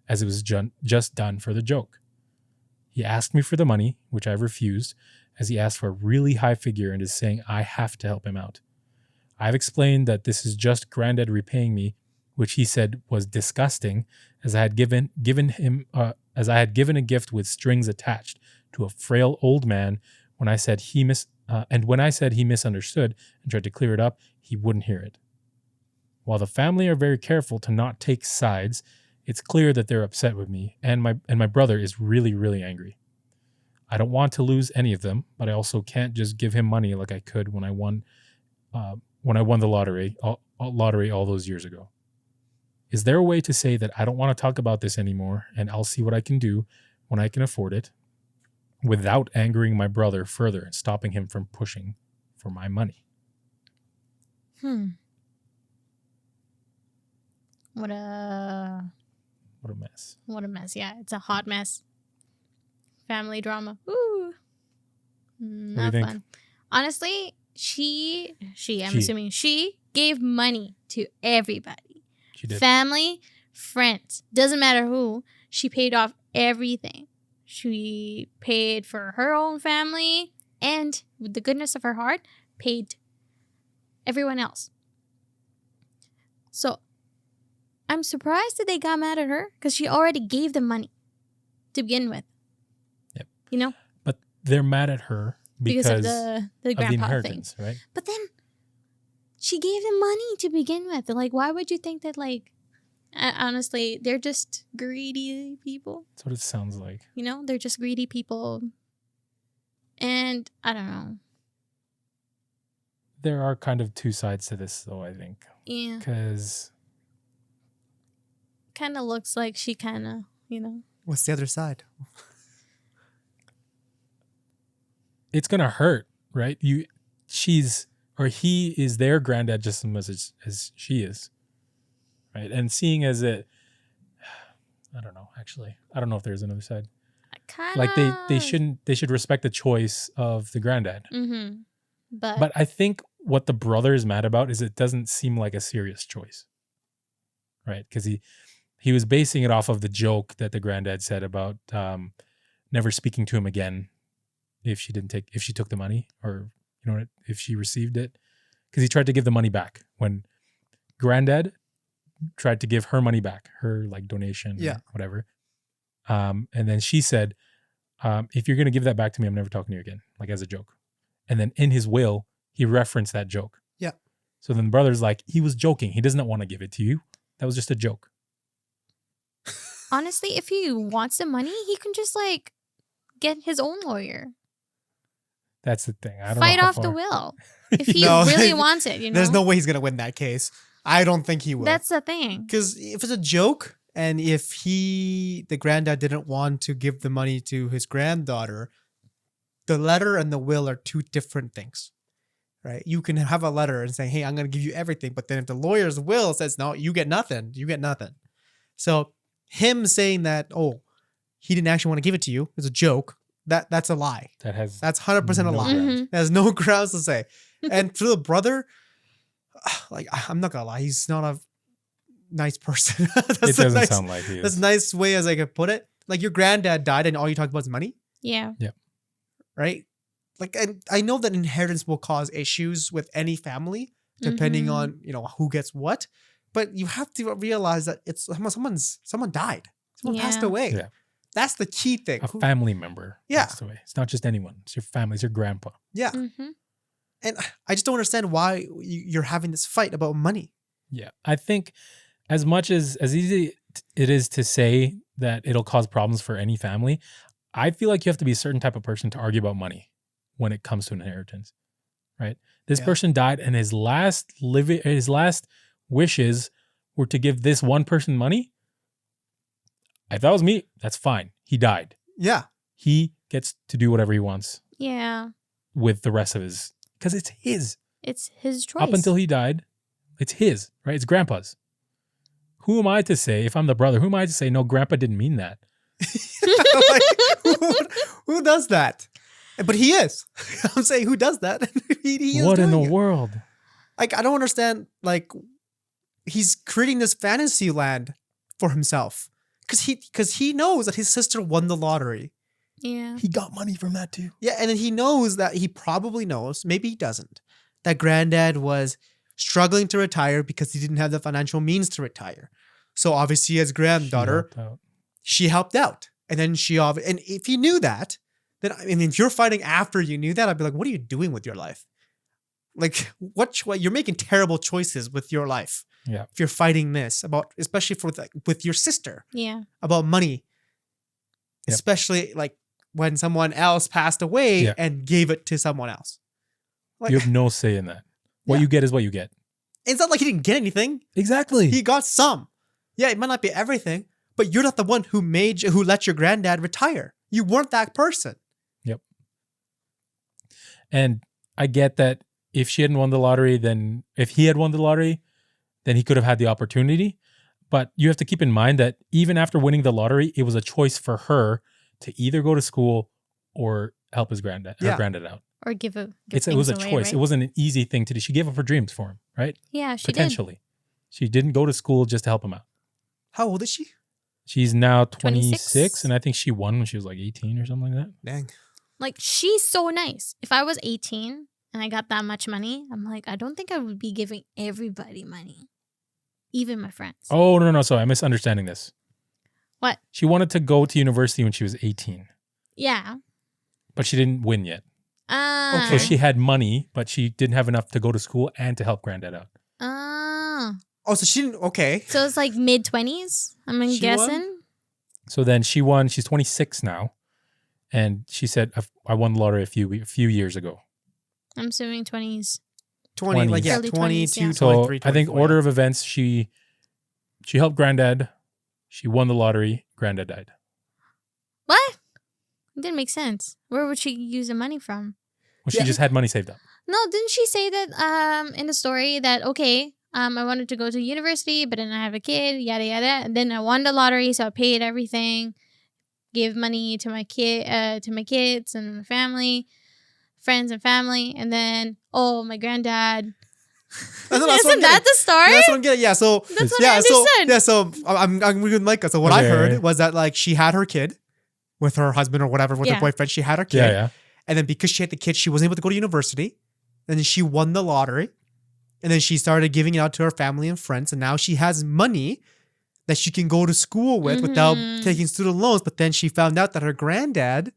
as it was just done for the joke. He asked me for the money, which I refused, as he asked for a really high figure and is saying I have to help him out. I've explained that this is just Granddad repaying me, which he said was disgusting, as I had given a gift with strings attached to a frail old man. When I said he misunderstood and tried to clear it up, he wouldn't hear it. While the family are very careful to not take sides, it's clear that they're upset with me, and my brother is really, really angry. I don't want to lose any of them, but I also can't just give him money like I could when I won the lottery all those years ago. Is there a way to say that I don't want to talk about this anymore and I'll see what I can do when I can afford it without angering my brother further and stopping him from pushing for my money? What a mess. What a mess. Yeah, it's a hot mess. Family drama. Ooh. Not fun. Honestly, I'm assuming she gave money to everybody. She did. Family, friends, doesn't matter who. She paid off everything. She paid for her own family and, with the goodness of her heart, paid everyone else. So I'm surprised that they got mad at her because she already gave them money to begin with. Yep. You know? But they're mad at her because of the grandpa inheritance, thing. Right? But then she gave them money to begin with. Like, why would you think that, like, honestly, they're just greedy people. That's what it sounds like. You know, they're just greedy people. And I don't know. There are kind of two sides to this, though, I think. Yeah. Because kind of looks like she kind of, What's the other side? it's going to hurt, right? He is their granddad just as much as she is. Right. And seeing as I don't know, actually. I don't know if there's another side. Like they should respect the choice of the granddad. Mm-hmm. But I think what the brother is mad about is it doesn't seem like a serious choice. Right? Because he was basing it off of the joke that the granddad said about never speaking to him again if she took the money, or if she received it. Because he tried to give the money back when granddad tried to give her money back, her like donation, or whatever. And then she said, if you're going to give that back to me, I'm never talking to you again, like as a joke. And then in his will, he referenced that joke. Yeah. So then the brother's like, he was joking. He does not want to give it to you. That was just a joke. Honestly, if he wants the money, he can just like get his own lawyer. That's the thing. I don't fight know off the will. If he really wants it, There's no way he's going to win that case. I don't think he will. That's the thing. Because if it's a joke, and if the granddad didn't want to give the money to his granddaughter, the letter and the will are two different things, right? You can have a letter and say, hey, I'm going to give you everything. But then if the lawyer's will says, no, you get nothing, you get nothing. So him saying that, oh, he didn't actually want to give it to you is a joke. That's a lie. That's 100% a lie. Mhm. There's no grounds to say. And for the brother, like, I'm not going to lie, he's not a nice person. It doesn't sound like he is. That's a nice way as I could put it. Like, your granddad died and all you talk about is money, Yeah. right? Like, and I know that inheritance will cause issues with any family, depending Mhm. on, who gets what. But you have to realize that someone died. Someone passed Yeah. away. Yeah. That's the key thing. A family member Yeah. passed away. It's not just anyone. It's your family. It's your grandpa. Yeah. Mm-hmm. And I just don't understand why you're having this fight about money. Yeah. I think as much as easy it is to say that it'll cause problems for any family, I feel like you have to be a certain type of person to argue about money when it comes to an inheritance, right? This Yeah. person died and his last wishes were to give this one person money. If that was me, that's fine. He died. Yeah. He gets to do whatever he wants Yeah. with the rest of his, because it's his. It's his choice. Up until he died, it's his, right? It's grandpa's. Who am I to say, if I'm the brother, who am I to say, no, grandpa didn't mean that? Like, who does that? But he is. I'm saying, who does that? he is What in the doing it. world? Like, I don't understand. Like, he's creating this fantasy land for himself because he knows that his sister won the lottery. Yeah. He got money from that too. Yeah, and then he knows that he probably knows, maybe he doesn't, that granddad was struggling to retire because he didn't have the financial means to retire. So obviously, as granddaughter, she helped out, and then and if he knew that, then I mean, if you're fighting after you knew that, I'd be like, what are you doing with your life? Like, you're making terrible choices with your life. Yeah. If you're fighting this about, especially with your sister, Yeah. about money, Yep. especially like when someone else passed away Yeah. and gave it to someone else. Like, You have no say in that. What Yeah. you get is what you get. it's not like he didn't get anything. Exactly. He got some. Yeah, it might not be everything, but you're not the one who let your granddad retire. You weren't that person. And I get that if she hadn't won the lottery, then if he had won the lottery, then he could have had the opportunity. But you have to keep in mind that even after winning the lottery, it was a choice for her to either go to school or help her granddad out. Or give it It was a choice. Right? It wasn't an easy thing to do. She gave up her dreams for him, right? Yeah, she Potentially. She didn't go to school just to help him out. How old is she? She's now 26, 26? and I think she won when she was like 18 or something like that. Dang. did. Like, she's so nice. If I was 18 and I got that much money, I'm like, I don't think I would be giving everybody money. Even my friends. Oh, no. Sorry, I'm misunderstanding this. What? She wanted to go to university when she was 18, Yeah. but she didn't win yet. Ah. So she had money, but she didn't have enough to go to school and to help granddad out. Ah. Oh, so she didn't. Okay. So it's like mid-20s, I'm She guessing. So then she won. She's 26 now. And she said, I won the lottery a few years ago. I'm assuming 20s. 20, like, yeah, Early 22, 20s, yeah. So 23, I think 24, order yeah. of events, she helped granddad. She won the lottery. Granddad died. What? It didn't make sense. Where would she use the money from? Well, she Yeah. just had money saved up. No, didn't she say that in the story that, okay, I wanted to go to university, but then I have a kid, yada, yada. And then I won the lottery, so I paid everything, gave money to my kids and my family, friends and family. And then, my granddad. That's what I'm Isn't that getting. the story? That's what I'm getting. Yeah, so That's what yeah, I understood. so I'm with Micah. So what I Okay, heard right. was that, like, she had her kid with her husband or whatever, with her Yeah. boyfriend. She had her kid, Yeah. and then because she had the kid, she wasn't able to go to university. And then she won the lottery, and then she started giving it out to her family and friends. And now she has money that she can go to school with without Mhm. taking student loans. But then she found out that her granddad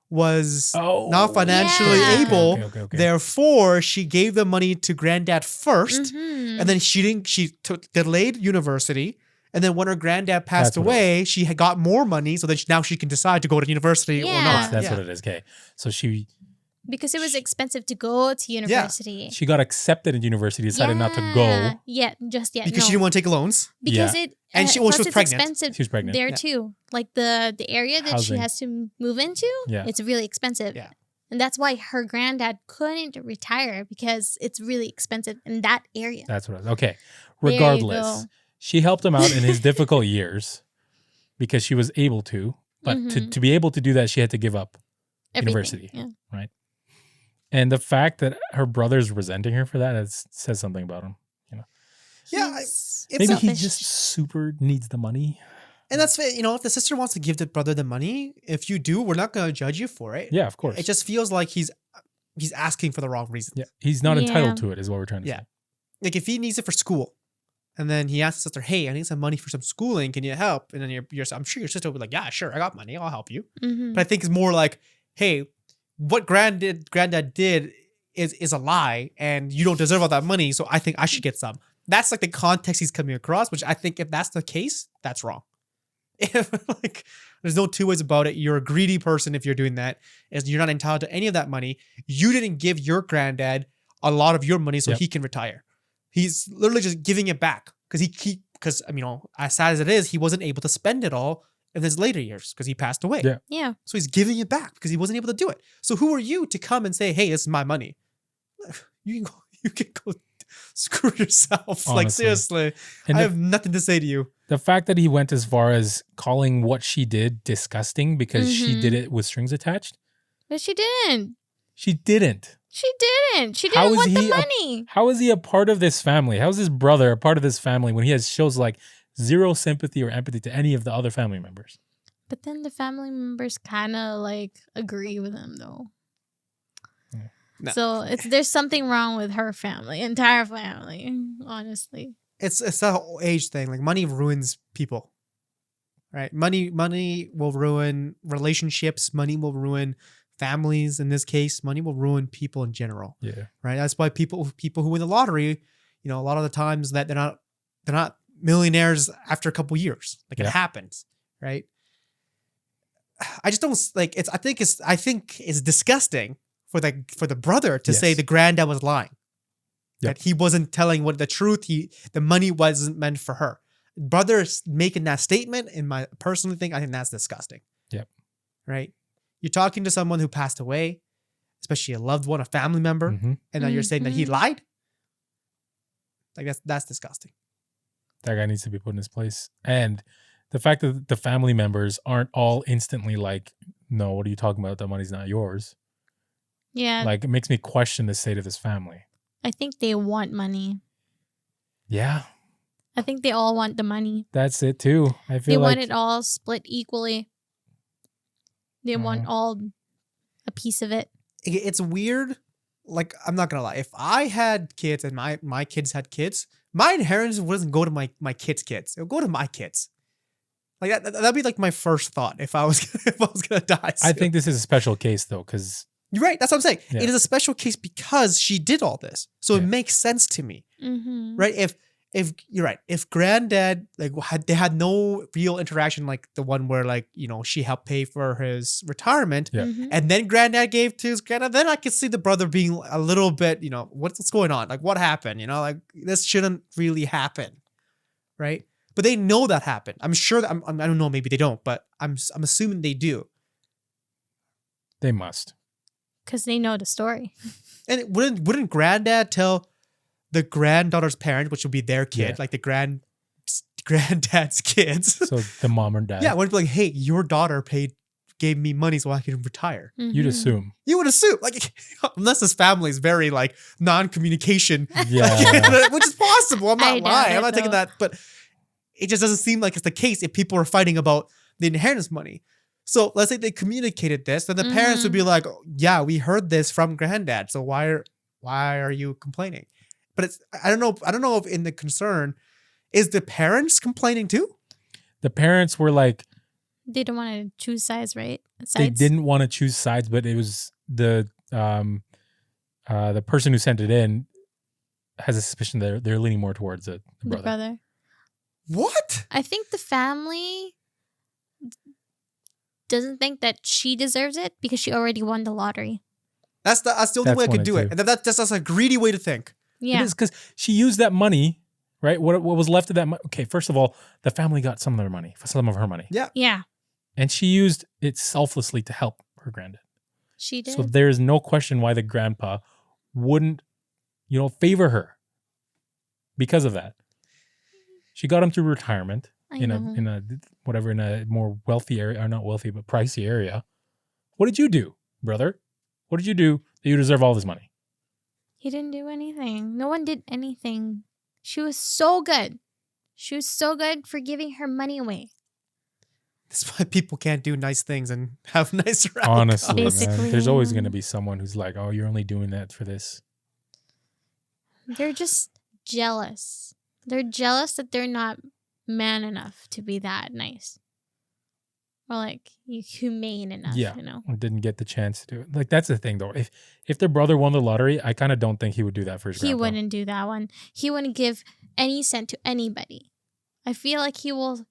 was Oh. not financially Yeah. able. Okay. Therefore, she gave the money to granddad 1st. Mhm. And then she delayed university. And then when her granddad passed That's what it away, she had got more money. So that now she can decide to go to university or Yeah. not. That's Yeah. what it is. Okay. So she Because it was expensive to go to university. She got accepted at university, decided not to go. Yeah, just yet. Because she didn't want to take loans. Because Yeah. it And she plus was it's pregnant. expensive She was pregnant. there Yeah. too. Like the area that she Housing. has to move into, Yeah. it's really expensive. Yeah. And that's why her granddad couldn't retire because it's really expensive in that area. That's what I was. Okay. There you Regardless, go. she helped him out in his difficult years because she was able to. But Mhm. to be able to do that, she had to give up. Everything. University. Yeah. And the fact that her brother's resenting her for that says something about him. Yeah, He's it's Maybe he selfish. just super needs the money. And that's fair. If the sister wants to give the brother the money, if you do, we're not going to judge you for it. Yeah, of course. It just feels like he's asking for the wrong reason. Yeah, he's not Yeah. entitled to it, is what we're trying to Yeah. say. Like if he needs it for school, and then he asks his sister, "Hey, I need some money for some schooling. Can you help?" And then I'm sure your sister will be like, "Yeah, sure, I got money. I'll help you." Mhm. But I think it's more like, "Hey, what granddad did is a lie, and you don't deserve all that money. So I think I should get some." That's like the context he's coming across, which I think if that's the case, that's wrong. If like there's no two ways about it. You're a greedy person if you're doing that. Is you're not entitled to any of that money. You didn't give your granddad a lot of your money so Yep. he can retire. He's literally just giving it back because as sad as it is, he wasn't able to spend it all in his later years because he passed away. Yeah. Yeah. So he's giving it back because he wasn't able to do it. So who are you to come and say, "Hey, this is my money"? You can go screw yourself. Like Honestly. seriously, And I the, have nothing to say to you. the fact that he went as far as calling what she did disgusting because she Mhm. did it with strings attached. But she didn't. She didn't. She didn't. She How didn't is want the he a- money. How is he a part of this family? How is his brother a part of this family when he shows like zero sympathy or empathy to any of the other family members? But then the family members kind of like agree with him though. Yeah. No. So there's something wrong with her family, entire family, honestly. It's that whole age thing. Like money ruins people, right? Money will ruin relationships. Money will ruin families. In this case, money will ruin people in general, Yeah. right? That's why people who win the lottery, a lot of the times that they're not millionaires after a couple years. Like Yeah. it happens, right? I just don't like it's. I think it's disgusting for the brother to say Yes. the granddad was lying. Yep. That he wasn't telling what the truth. The money wasn't meant for her. Brother making that statement, in my personal thing, I think that's disgusting. Yep. Right? You're talking to someone who passed away, especially a loved one, a family member, Mhm. and then you're saying that he Mhm. lied. Like that's disgusting. That guy needs to be put in his place. And the fact that the family members aren't all instantly like, "No, what are you talking about? That money's not yours." Yeah. Like, it makes me question the state of this family. I think they want money. Yeah, I think they all want the money. that's it too. I They feel want like it all split equally. They want all a piece of it. It's weird. Like I'm not gonna lie. If I had kids and my kids had kids, my inheritance wouldn't go to my kids' kids. It would go to my kids. Like that'd be like my first thought if I was gonna die. I soon. think this is a special case though, because You're right. That's what I'm saying. Yeah. It is a special case because she did all this, so it Yeah. makes sense to me, Mm-hmm. right? If you're right, if granddad they had no real interaction like the one where she helped pay for his retirement, Yeah. Mm-hmm. and then granddad gave to his granddad, then I could see the brother being a little bit, what's going on? Like what happened? Like this shouldn't really happen, right? But they know that happened. I'm sure that I don't know. Maybe they don't, but I'm assuming they do. they must. Because they know the story. And wouldn't granddad tell the granddaughter's parent, which would be their kid, Yeah. like the granddad's kids? So the mom or dad. Yeah, would be like, "Hey, your daughter gave me money so I can retire." You'd Mhm. assume. You would assume, like, unless this family is very like non-communication, Yeah. which is possible. I'm not I doubt lying. it, I'm not taking though. that, but it just doesn't seem like it's the case if people are fighting about the inheritance money. So let's say they communicated this, then the parents would be like, "Yeah, we heard this from granddad. So why are you complaining?" But it's I don't know if in the concern is the parents complaining too. The parents were like, They don't want to choose sides, right? they didn't want to choose sides, but it was the person who sent it in has a suspicion that they're leaning more towards the The brother. brother. What? I think the family doesn't think that she deserves it because she already won the lottery. That's the only That's way I one could and do it. two. And that's a greedy way to think. It Yeah. is because she used that money, right? What was left of that money? Okay, first of all, the family got some of their money, some of her money. Yeah. Yeah. And she used it selflessly to help her granddad. She did. So there is no question why the grandpa wouldn't, favor her because of that. She got him through retirement in a more wealthy area, or not wealthy, but pricey area. What did you do, brother? What did you do that you deserve all this money? He didn't do anything. No one did anything. She was so good. She was so good for giving her money away. That's why people can't do nice things and have nice outcomes. Honestly, Basically, man, there's always yeah. going to be someone who's like, "Oh, you're only doing that for this." They're just jealous. They're jealous that they're not man enough to be that nice. Or like humane enough, Yeah. you know. Or didn't get the chance to do it. Like, that's the thing, though. If their brother won the lottery, I kind of don't think he would do that for his He grandpa. wouldn't do that one. He wouldn't give any cent to anybody. I feel like he will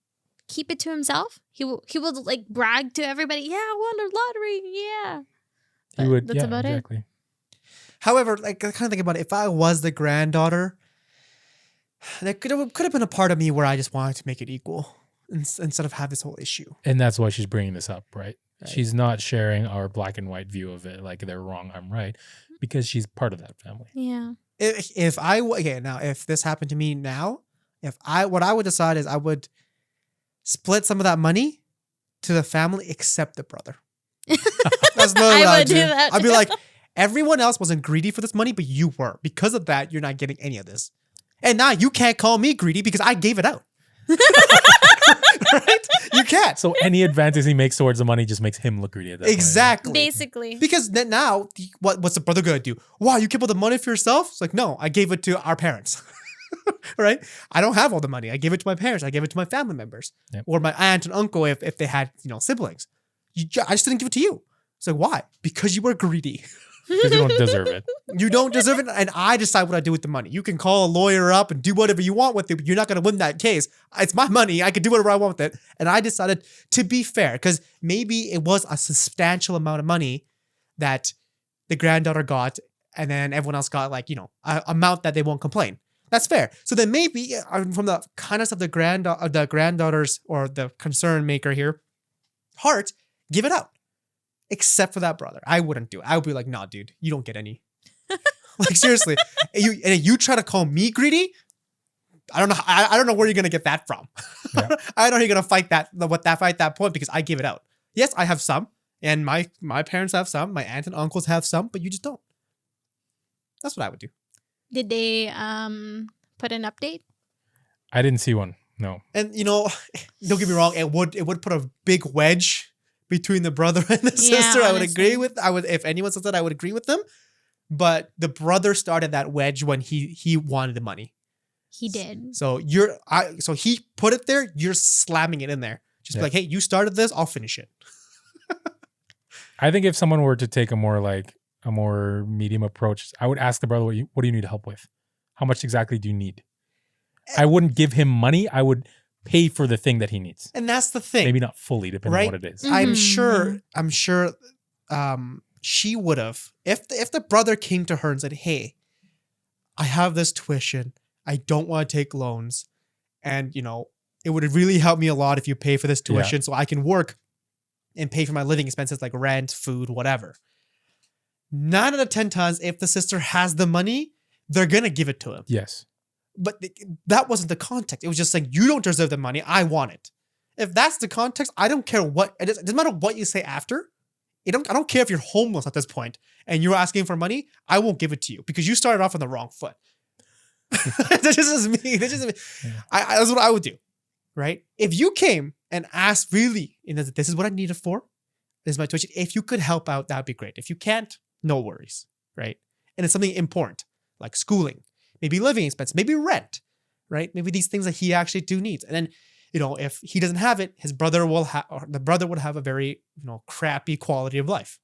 keep it to himself. He will like brag to everybody. Yeah, I won the lottery. Yeah. He But would. that's about it. Exactly. However, like I kind of think about it. If I was the granddaughter, there could have been a part of me where I just wanted to make it equal instead of have this whole issue. And that's why she's bringing this up, right? Right. She's not sharing our black and white view of it, like they're wrong, I'm right, because she's part of that family. Yeah. If this happened to me now, what I would decide is I would split some of that money to the family except the brother. That's not what I I'd would do that. I'd be like, everyone else wasn't greedy for this money, but you were. Because of that, you're not getting any of this. And now you can't call me greedy because I gave it out. Right? You can't. So any advances he makes towards the money just makes him look greedy at that point. Exactly. Basically. Because then now, what's the brother gonna do? Wow, you keep all the money for yourself? It's like, no, I gave it to our parents. Right? I don't have all the money. I gave it to my parents. I gave it to my family members. Yep. Or my aunt and uncle if they had, siblings. I just didn't give it to you. It's like, why? Because you were greedy. Because you don't deserve it. You don't deserve it, and I decide what I do with the money. You can call a lawyer up and do whatever you want with it, but you're not going to win that case. It's my money. I can do whatever I want with it. And I decided to be fair, because maybe it was a substantial amount of money that the granddaughter got, and then everyone else got an amount that they won't complain. That's fair. So then maybe from the kindness of the granddaughters or the concern maker here, heart, give it out. Except for that brother. I wouldn't do it. I would be like, nah, dude, you don't get any. Like, seriously. You try to call me greedy? I don't know. I don't know where you're going to get that from. Yeah. I don't know how you're going to fight that point because I give it out. Yes, I have some. And my parents have some. My aunts and uncles have some. But you just don't. That's what I would do. Did they put an update? I didn't see one. No. And, don't get me wrong. It would put a big wedge between the brother and the sister. I would agree with. If anyone says that, I would agree with them. But the brother started that wedge when he wanted the money. He did. So so he put it there. You're slamming it in there. Just be Yeah. like, hey, you started this. I'll finish it. I think if someone were to take a more medium approach, I would ask the brother, what do you need help with? How much exactly do you need? I wouldn't give him money. I would pay for the thing that he needs. And that's the thing. Maybe not fully, depending Right? on what it is. Mhm. I'm sure she would have, if the brother came to her and said, hey, I have this tuition. I don't want to take loans. And, it would really help me a lot if you pay for this tuition so I can work and pay for my living expenses like rent, food, whatever. 9 out of 10 times, if the sister has the money, they're going to give it to him. Yes. But that wasn't the context. It was just saying, you don't deserve the money. I want it. If that's the context, I don't care what, it doesn't matter what you say after. I don't care if you're homeless at this point and you're asking for money. I won't give it to you because you started off on the wrong foot. That's just me. That's what I would do. Right? If you came and asked really, this is what I need it for. This is my tuition. If you could help out, that'd be great. If you can't, no worries. Right? And it's something important like schooling. Maybe living expense, maybe rent, right? Maybe these things that he actually do needs. And then, if he doesn't have it, the brother would have a very, crappy quality of life.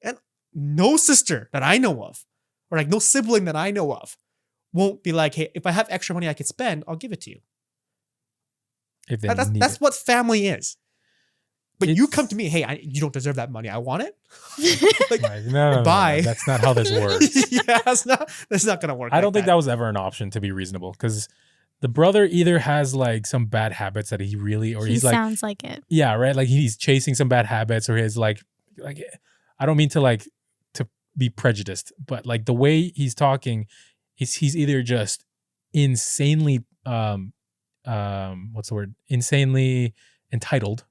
And no sister that I know of, or like no sibling that I know of, won't be like, hey, if I have extra money I could spend, I'll give it to you. If they That's need what family is. But you come to me, hey, you don't deserve that money. I want it. Like, Right. No, bye. that's not how this works. Yeah, that's not gonna work. I don't think that was ever an option to be reasonable, because the brother either has like some bad habits that he really, or he's like, sounds like it. yeah, right. Like he's chasing some bad habits, or his like, I don't mean to to be prejudiced, but like the way he's talking, he's either just insanely, what's the word? Insanely entitled,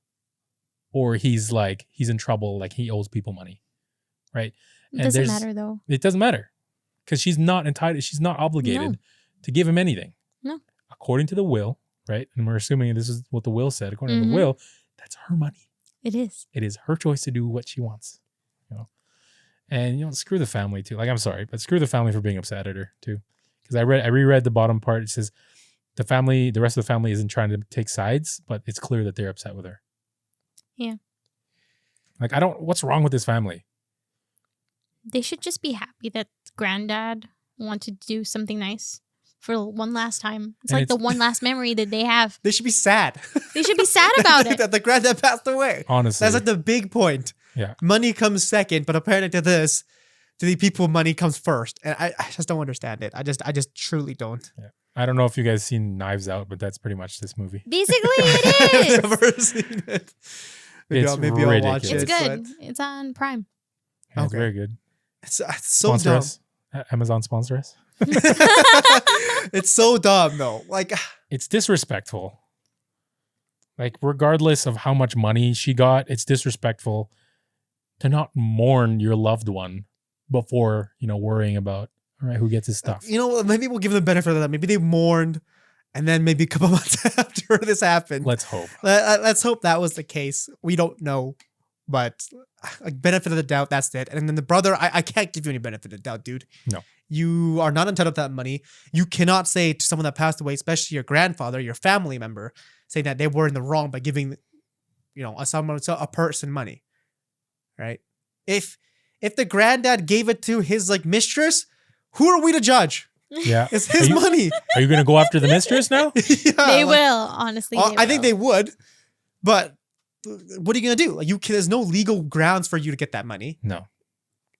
or he's in trouble, like he owes people money, right? It doesn't matter though. It doesn't matter, because she's not entitled. She's not obligated to give him anything. No. According to the will, right? And we're assuming this is what the will said. According to the will, that's her money. It is. It is her choice to do what she wants. And screw the family too. Like, I'm sorry, but screw the family for being upset at her too. Because I reread the bottom part. It says the rest of the family isn't trying to take sides, but it's clear that they're upset with her. Yeah. Like, what's wrong with this family? They should just be happy that granddad wanted to do something nice for one last time. It's And like the one last memory that they have. They should be sad. They should be sad about it. That the granddad passed away. Honestly. That's like the big point. Yeah. Money comes second, but apparently to the people, money comes first. And I just don't understand it. I just truly don't. Yeah. I don't know if you guys seen Knives Out, but that's pretty much this movie. Basically, it I've is. never seen it. Maybe I'll watch ridiculous. it. It's good. It's on Prime. Yeah, it's Okay. very good. It's so Sponsor dumb. us. Amazon sponsor us. It's so dumb though. Like, It's disrespectful. Like, regardless of how much money she got, it's disrespectful to not mourn your loved one before, worrying about, all right, who gets his stuff. maybe we'll give them the benefit of that. Maybe they mourned, and then maybe a couple months after this happened. Let's hope. Let's hope that was the case. We don't know, but like, benefit of the doubt, that's it. And then the brother, I can't give you any benefit of the doubt, dude. No. You are not entitled to that money. You cannot say to someone that passed away, especially your grandfather, your family member, saying that they were in the wrong by giving, a person money, right? If the granddad gave it to his mistress, who are we to judge? Yeah. It's his money. Are you going to go after the mistress now? Yeah, They will, honestly. I think they would, but what are you gonna do? There's no legal grounds for you to get that money. No.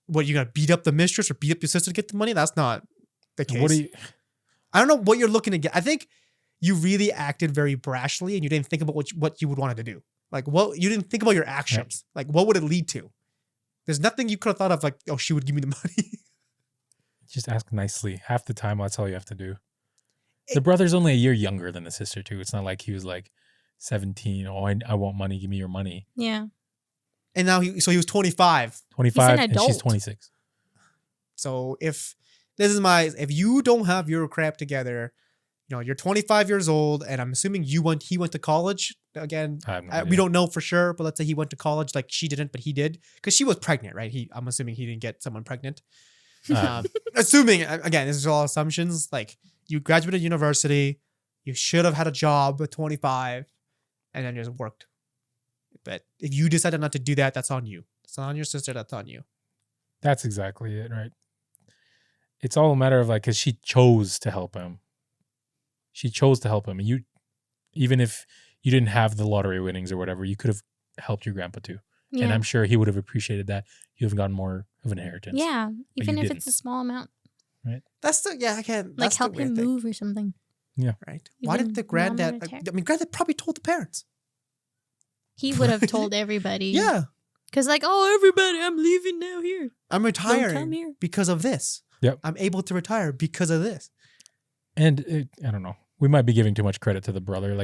What, you gonna beat up the mistress or beat up your sister to get the money? That's not the case. What do you? I don't know what you're looking to get. I think you really acted very brashly, and you didn't think about what you would want to do. You didn't think about your actions. Like, what would it lead to? There's nothing you could have thought of. Like, oh, she would give me the money. Just ask nicely. Half the time, that's all you have to do. The brother's only a year younger than the sister too. It's not like he was 17. Oh, I want money. Give me your money. Yeah. And now he was 25. 25, an and she's adult. 26. So if you don't have your crap together, you're 25 years old, and I'm assuming he went to college. Again, I have no we idea. don't know for sure, but let's say he went to college. Like, she didn't, but he did, because she was pregnant, right? I'm assuming he didn't get someone pregnant. Assuming, again, this is all assumptions. Like, you graduated university, you should have had a job at 25, and then just worked. But if you decided not to do that, that's on you. It's not on your sister. That's on you. That's exactly it, right? It's all a matter of because she chose to help him. She chose to help him. And even if you didn't have the lottery winnings or whatever, you could have helped your grandpa too. Yeah. And I'm sure he would have appreciated that. You have gotten more of an inheritance. Yeah. But Even you if didn't. it's a small amount. That's the, yeah, again, that's Help the weird him thing. move or something. Right? Why Even didn't the granddad? non-monetary. Granddad probably told the parents. He would have told everybody. Yeah, Because everybody, I'm leaving now here. I'm Don't come retiring here. because of this. Yep. I'm able to retire because of this. And I don't know. We might be giving too much credit to the brother.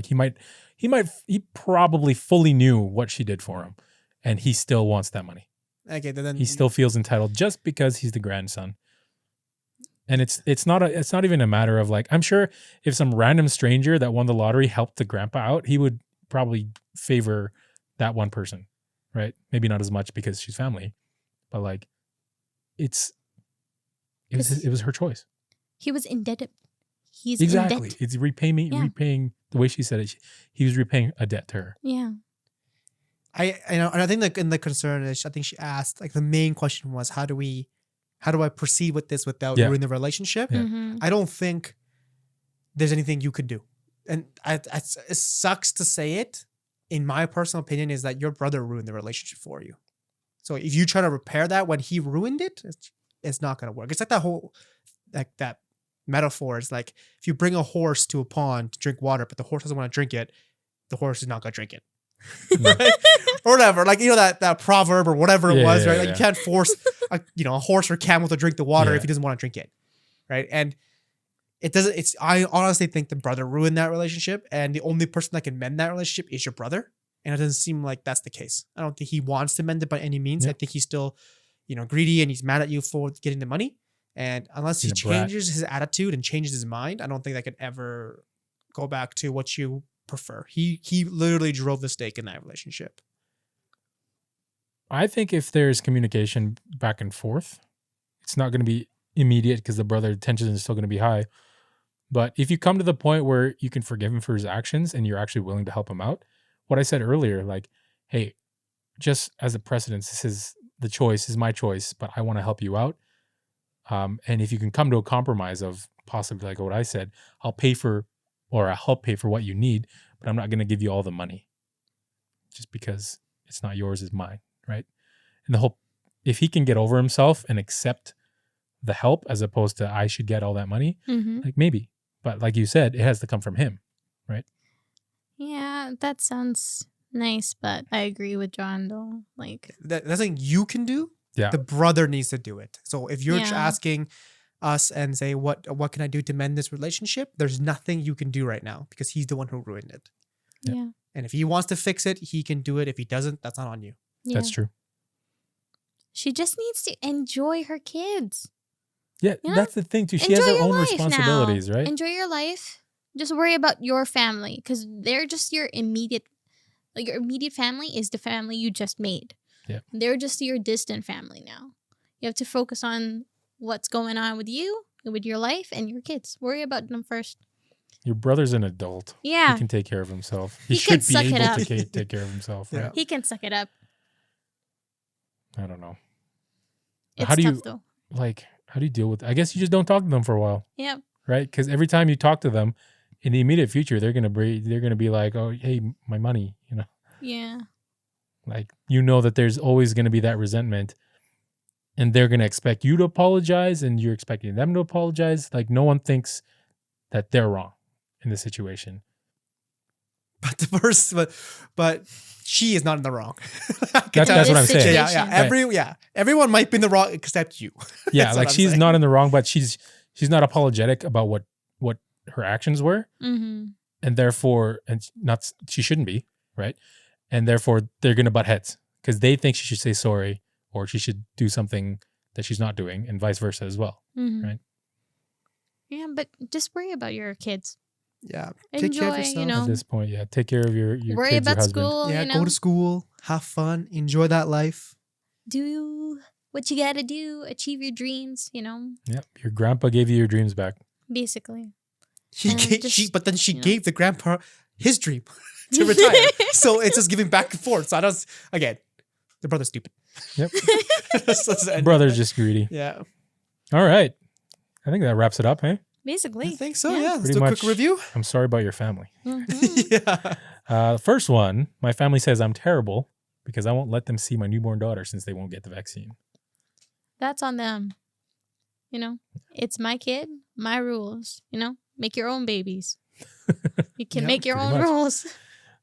He probably fully knew what she did for him, and he still wants that money. Okay, then He still feels entitled just because he's the grandson. And it's not even a matter of I'm sure if some random stranger that won the lottery helped the grandpa out, he would probably favor that one person, right? Maybe not as much because she's family, but it was her choice. He was indebted. He's Exactly. in debt. It's repaying the way she said it. He was repaying a debt to her. Yeah. and I think in the concern is, I think she asked, the main question was, how do I proceed with this without ruining the relationship? Yeah. Mm-hmm. I don't think there's anything you could do. And it sucks to say it in my personal opinion, is that your brother ruined the relationship for you. So if you try to repair that when he ruined it, it's not going to work. It's like that whole, like that metaphor. It's like if you bring a horse to a pond to drink water, but the horse doesn't want to drink it, the horse is not going to drink it. Right? Or whatever. Like, that proverb or whatever it was, right? Like you can't force a horse or camel to drink the water if he doesn't want to drink it. Right. And I honestly think the brother ruined that relationship, and the only person that can mend that relationship is your brother. And it doesn't seem like that's the case. I don't think he wants to mend it by any means. Yep. I think he's still, greedy, and he's mad at you for getting the money. And unless he changes his attitude and changes his mind, I don't think that could ever go back to what you prefer. He literally drove the stake in that relationship. I think if there's communication back and forth, it's not going to be immediate because the brother tension is still going to be high. But if you come to the point where you can forgive him for his actions and you're actually willing to help him out, what I said earlier, like, hey, just as a precedence, this is the choice, is my choice, but I want to help you out. And if you can come to a compromise of possibly like what I said, I'll help pay for what you need, but I'm not going to give you all the money just because it's not yours, it's mine, right? And if he can get over himself and accept the help as opposed to I should get all that money, like maybe. But like you said, it has to come from him, right? Yeah, that sounds nice, but I agree with John though. Like that's something you can do. Yeah. The brother needs to do it. So if you're Yeah. asking us and say, what can I do to mend this relationship? There's nothing you can do right now because he's the one who ruined it. yeah. And if he wants to fix it, he can do it. If he doesn't, that's not on you. Yeah. That's true. She just needs to enjoy her kids. Yeah, You know? that's the thing too. She Enjoy has her your own life responsibilities, now. right? Enjoy your life. Just worry about your family because they're just your immediate family is the family you just made. Yeah. They're just your distant family now. You have to focus on what's going on with you, with your life, and your kids. Worry about them first. Your brother's an adult. Yeah. He can take care of himself. He should can be suck it able up. to take care of himself, Yeah. right? He can suck it up. I don't know. It's How do tough you- though. How do you deal with I guess you just don't talk to them for a while, Yeah. right? Because every time you talk to them in the immediate future, they're gonna be like, oh, hey, my money, Yeah. like that there's always gonna be that resentment, and they're gonna expect you to apologize, and you're expecting them to apologize. Like no one thinks that they're wrong in this situation. But she is not in the wrong. That's what I'm saying. Yeah. Everyone might be in the wrong except you. Yeah, That's like what I'm she's saying. not in the wrong, but she's not apologetic about what her actions were, Mm-hmm. and therefore, she shouldn't be, right? And therefore, they're gonna butt heads because they think she should say sorry or she should do something that she's not doing, and vice versa as well. Mm-hmm. Right. Yeah, but just worry about your kids. Yeah. Enjoy, Take care of yourself. you know. At this point, yeah, take care of your Worry kids, your about husband. school. Yeah, you know. go to school, have fun, enjoy that life. Do what you gotta do. Achieve your dreams. Yep, your grandpa gave you your dreams back. Basically. She And gave, just, but then she you know. gave the grandpa his dream to retire. So it's just giving back and forth. So again, the brother's stupid. Yep, So- brother's just greedy. Yeah. All right, I think that wraps it up. Hey, Basically. I think so. Yeah. Yeah. Let's Pretty do a much. quick review. I'm sorry about your family. Mhm. Yeah. First one, my family says I'm terrible because I won't let them see my newborn daughter since they won't get the vaccine. That's on them. It's my kid, my rules. Make your own babies. You can Yeah, make your pretty own much. rules.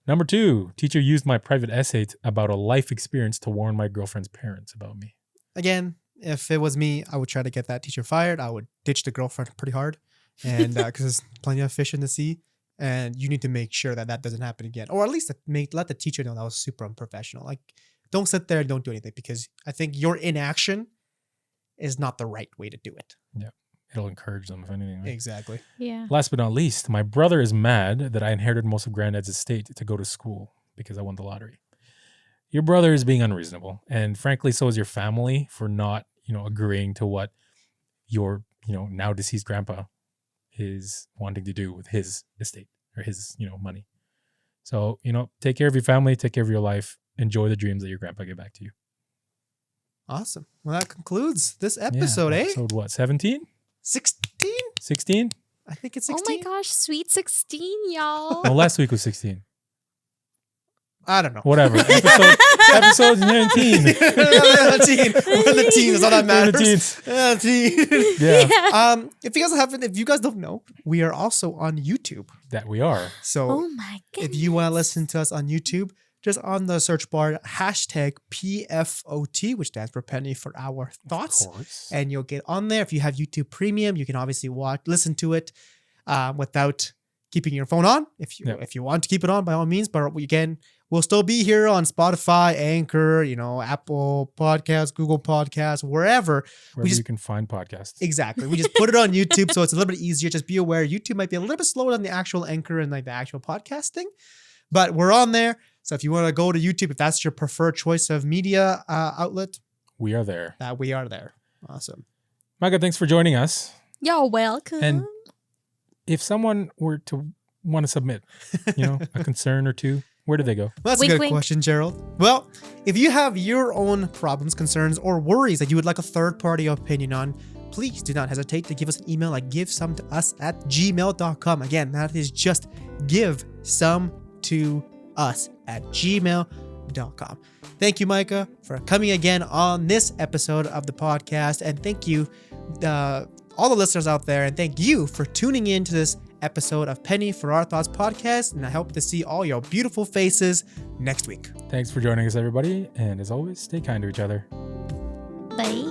Number 2, teacher used my private essay about a life experience to warn my girlfriend's parents about me. Again, if it was me, I would try to get that teacher fired. I would ditch the girlfriend pretty hard, and because there's plenty of fish in the sea, and you need to make sure that doesn't happen again, or at least let the teacher know that was super unprofessional. Like, don't sit there and don't do anything, because I think your inaction is not the right way to do it. It'll encourage them, if anything. Right? Exactly. Yeah. Last but not least, my brother is mad that I inherited most of Granddad's estate to go to school because I won the lottery. Your brother is being unreasonable, and frankly, so is your family for not, agreeing to what your, now deceased grandpa is wanting to do with his estate or his, money. So, take care of your family, take care of your life, enjoy the dreams that your grandpa gave back to you. Awesome. Well, that concludes this episode, eh? Episode what, 17? 16? 16? I think it's Oh 16. my gosh, sweet 16, y'all. No, last week was 16. I don't know. Whatever. Episode 19. We're the team. That's all that We're the matters. teens. Yeah. If you guys don't know, we are also on YouTube. That we are. So Oh my god. if you want to listen to us on YouTube, just on the search bar, hashtag PFOT, which stands for Penny for Our Thoughts. Of course. And you'll get on there. If you have YouTube Premium, you can obviously listen to it without keeping your phone on. If you want to keep it on, by all means. But again, we'll still be here on Spotify, Anchor, Apple Podcasts, Google Podcasts, wherever You can find podcasts. Exactly. We just put it on YouTube, so it's a little bit easier. Just be aware, YouTube might be a little bit slower than the actual Anchor and like the actual podcasting, but we're on there. So if you want to go to YouTube, if that's your preferred choice of media outlet, We are there. we are there. Awesome. Micah, thanks for joining us. You're welcome. And if someone were to want to submit, a concern or two, where do they go? Well, that's Wink, a good wink. question, Gerald. Well, if you have your own problems, concerns, or worries that you would like a third-party opinion on, please do not hesitate to give us an email at givesometous@gmail.com. Again, that is just givesometous@gmail.com. Thank you, Micah, for coming again on this episode of the podcast. And thank you, all the listeners out there. And thank you for tuning in to this episode of Penny for Our Thoughts podcast. And I hope to see all your beautiful faces next week. Thanks for joining us, everybody. And as always, stay kind to each other. Bye.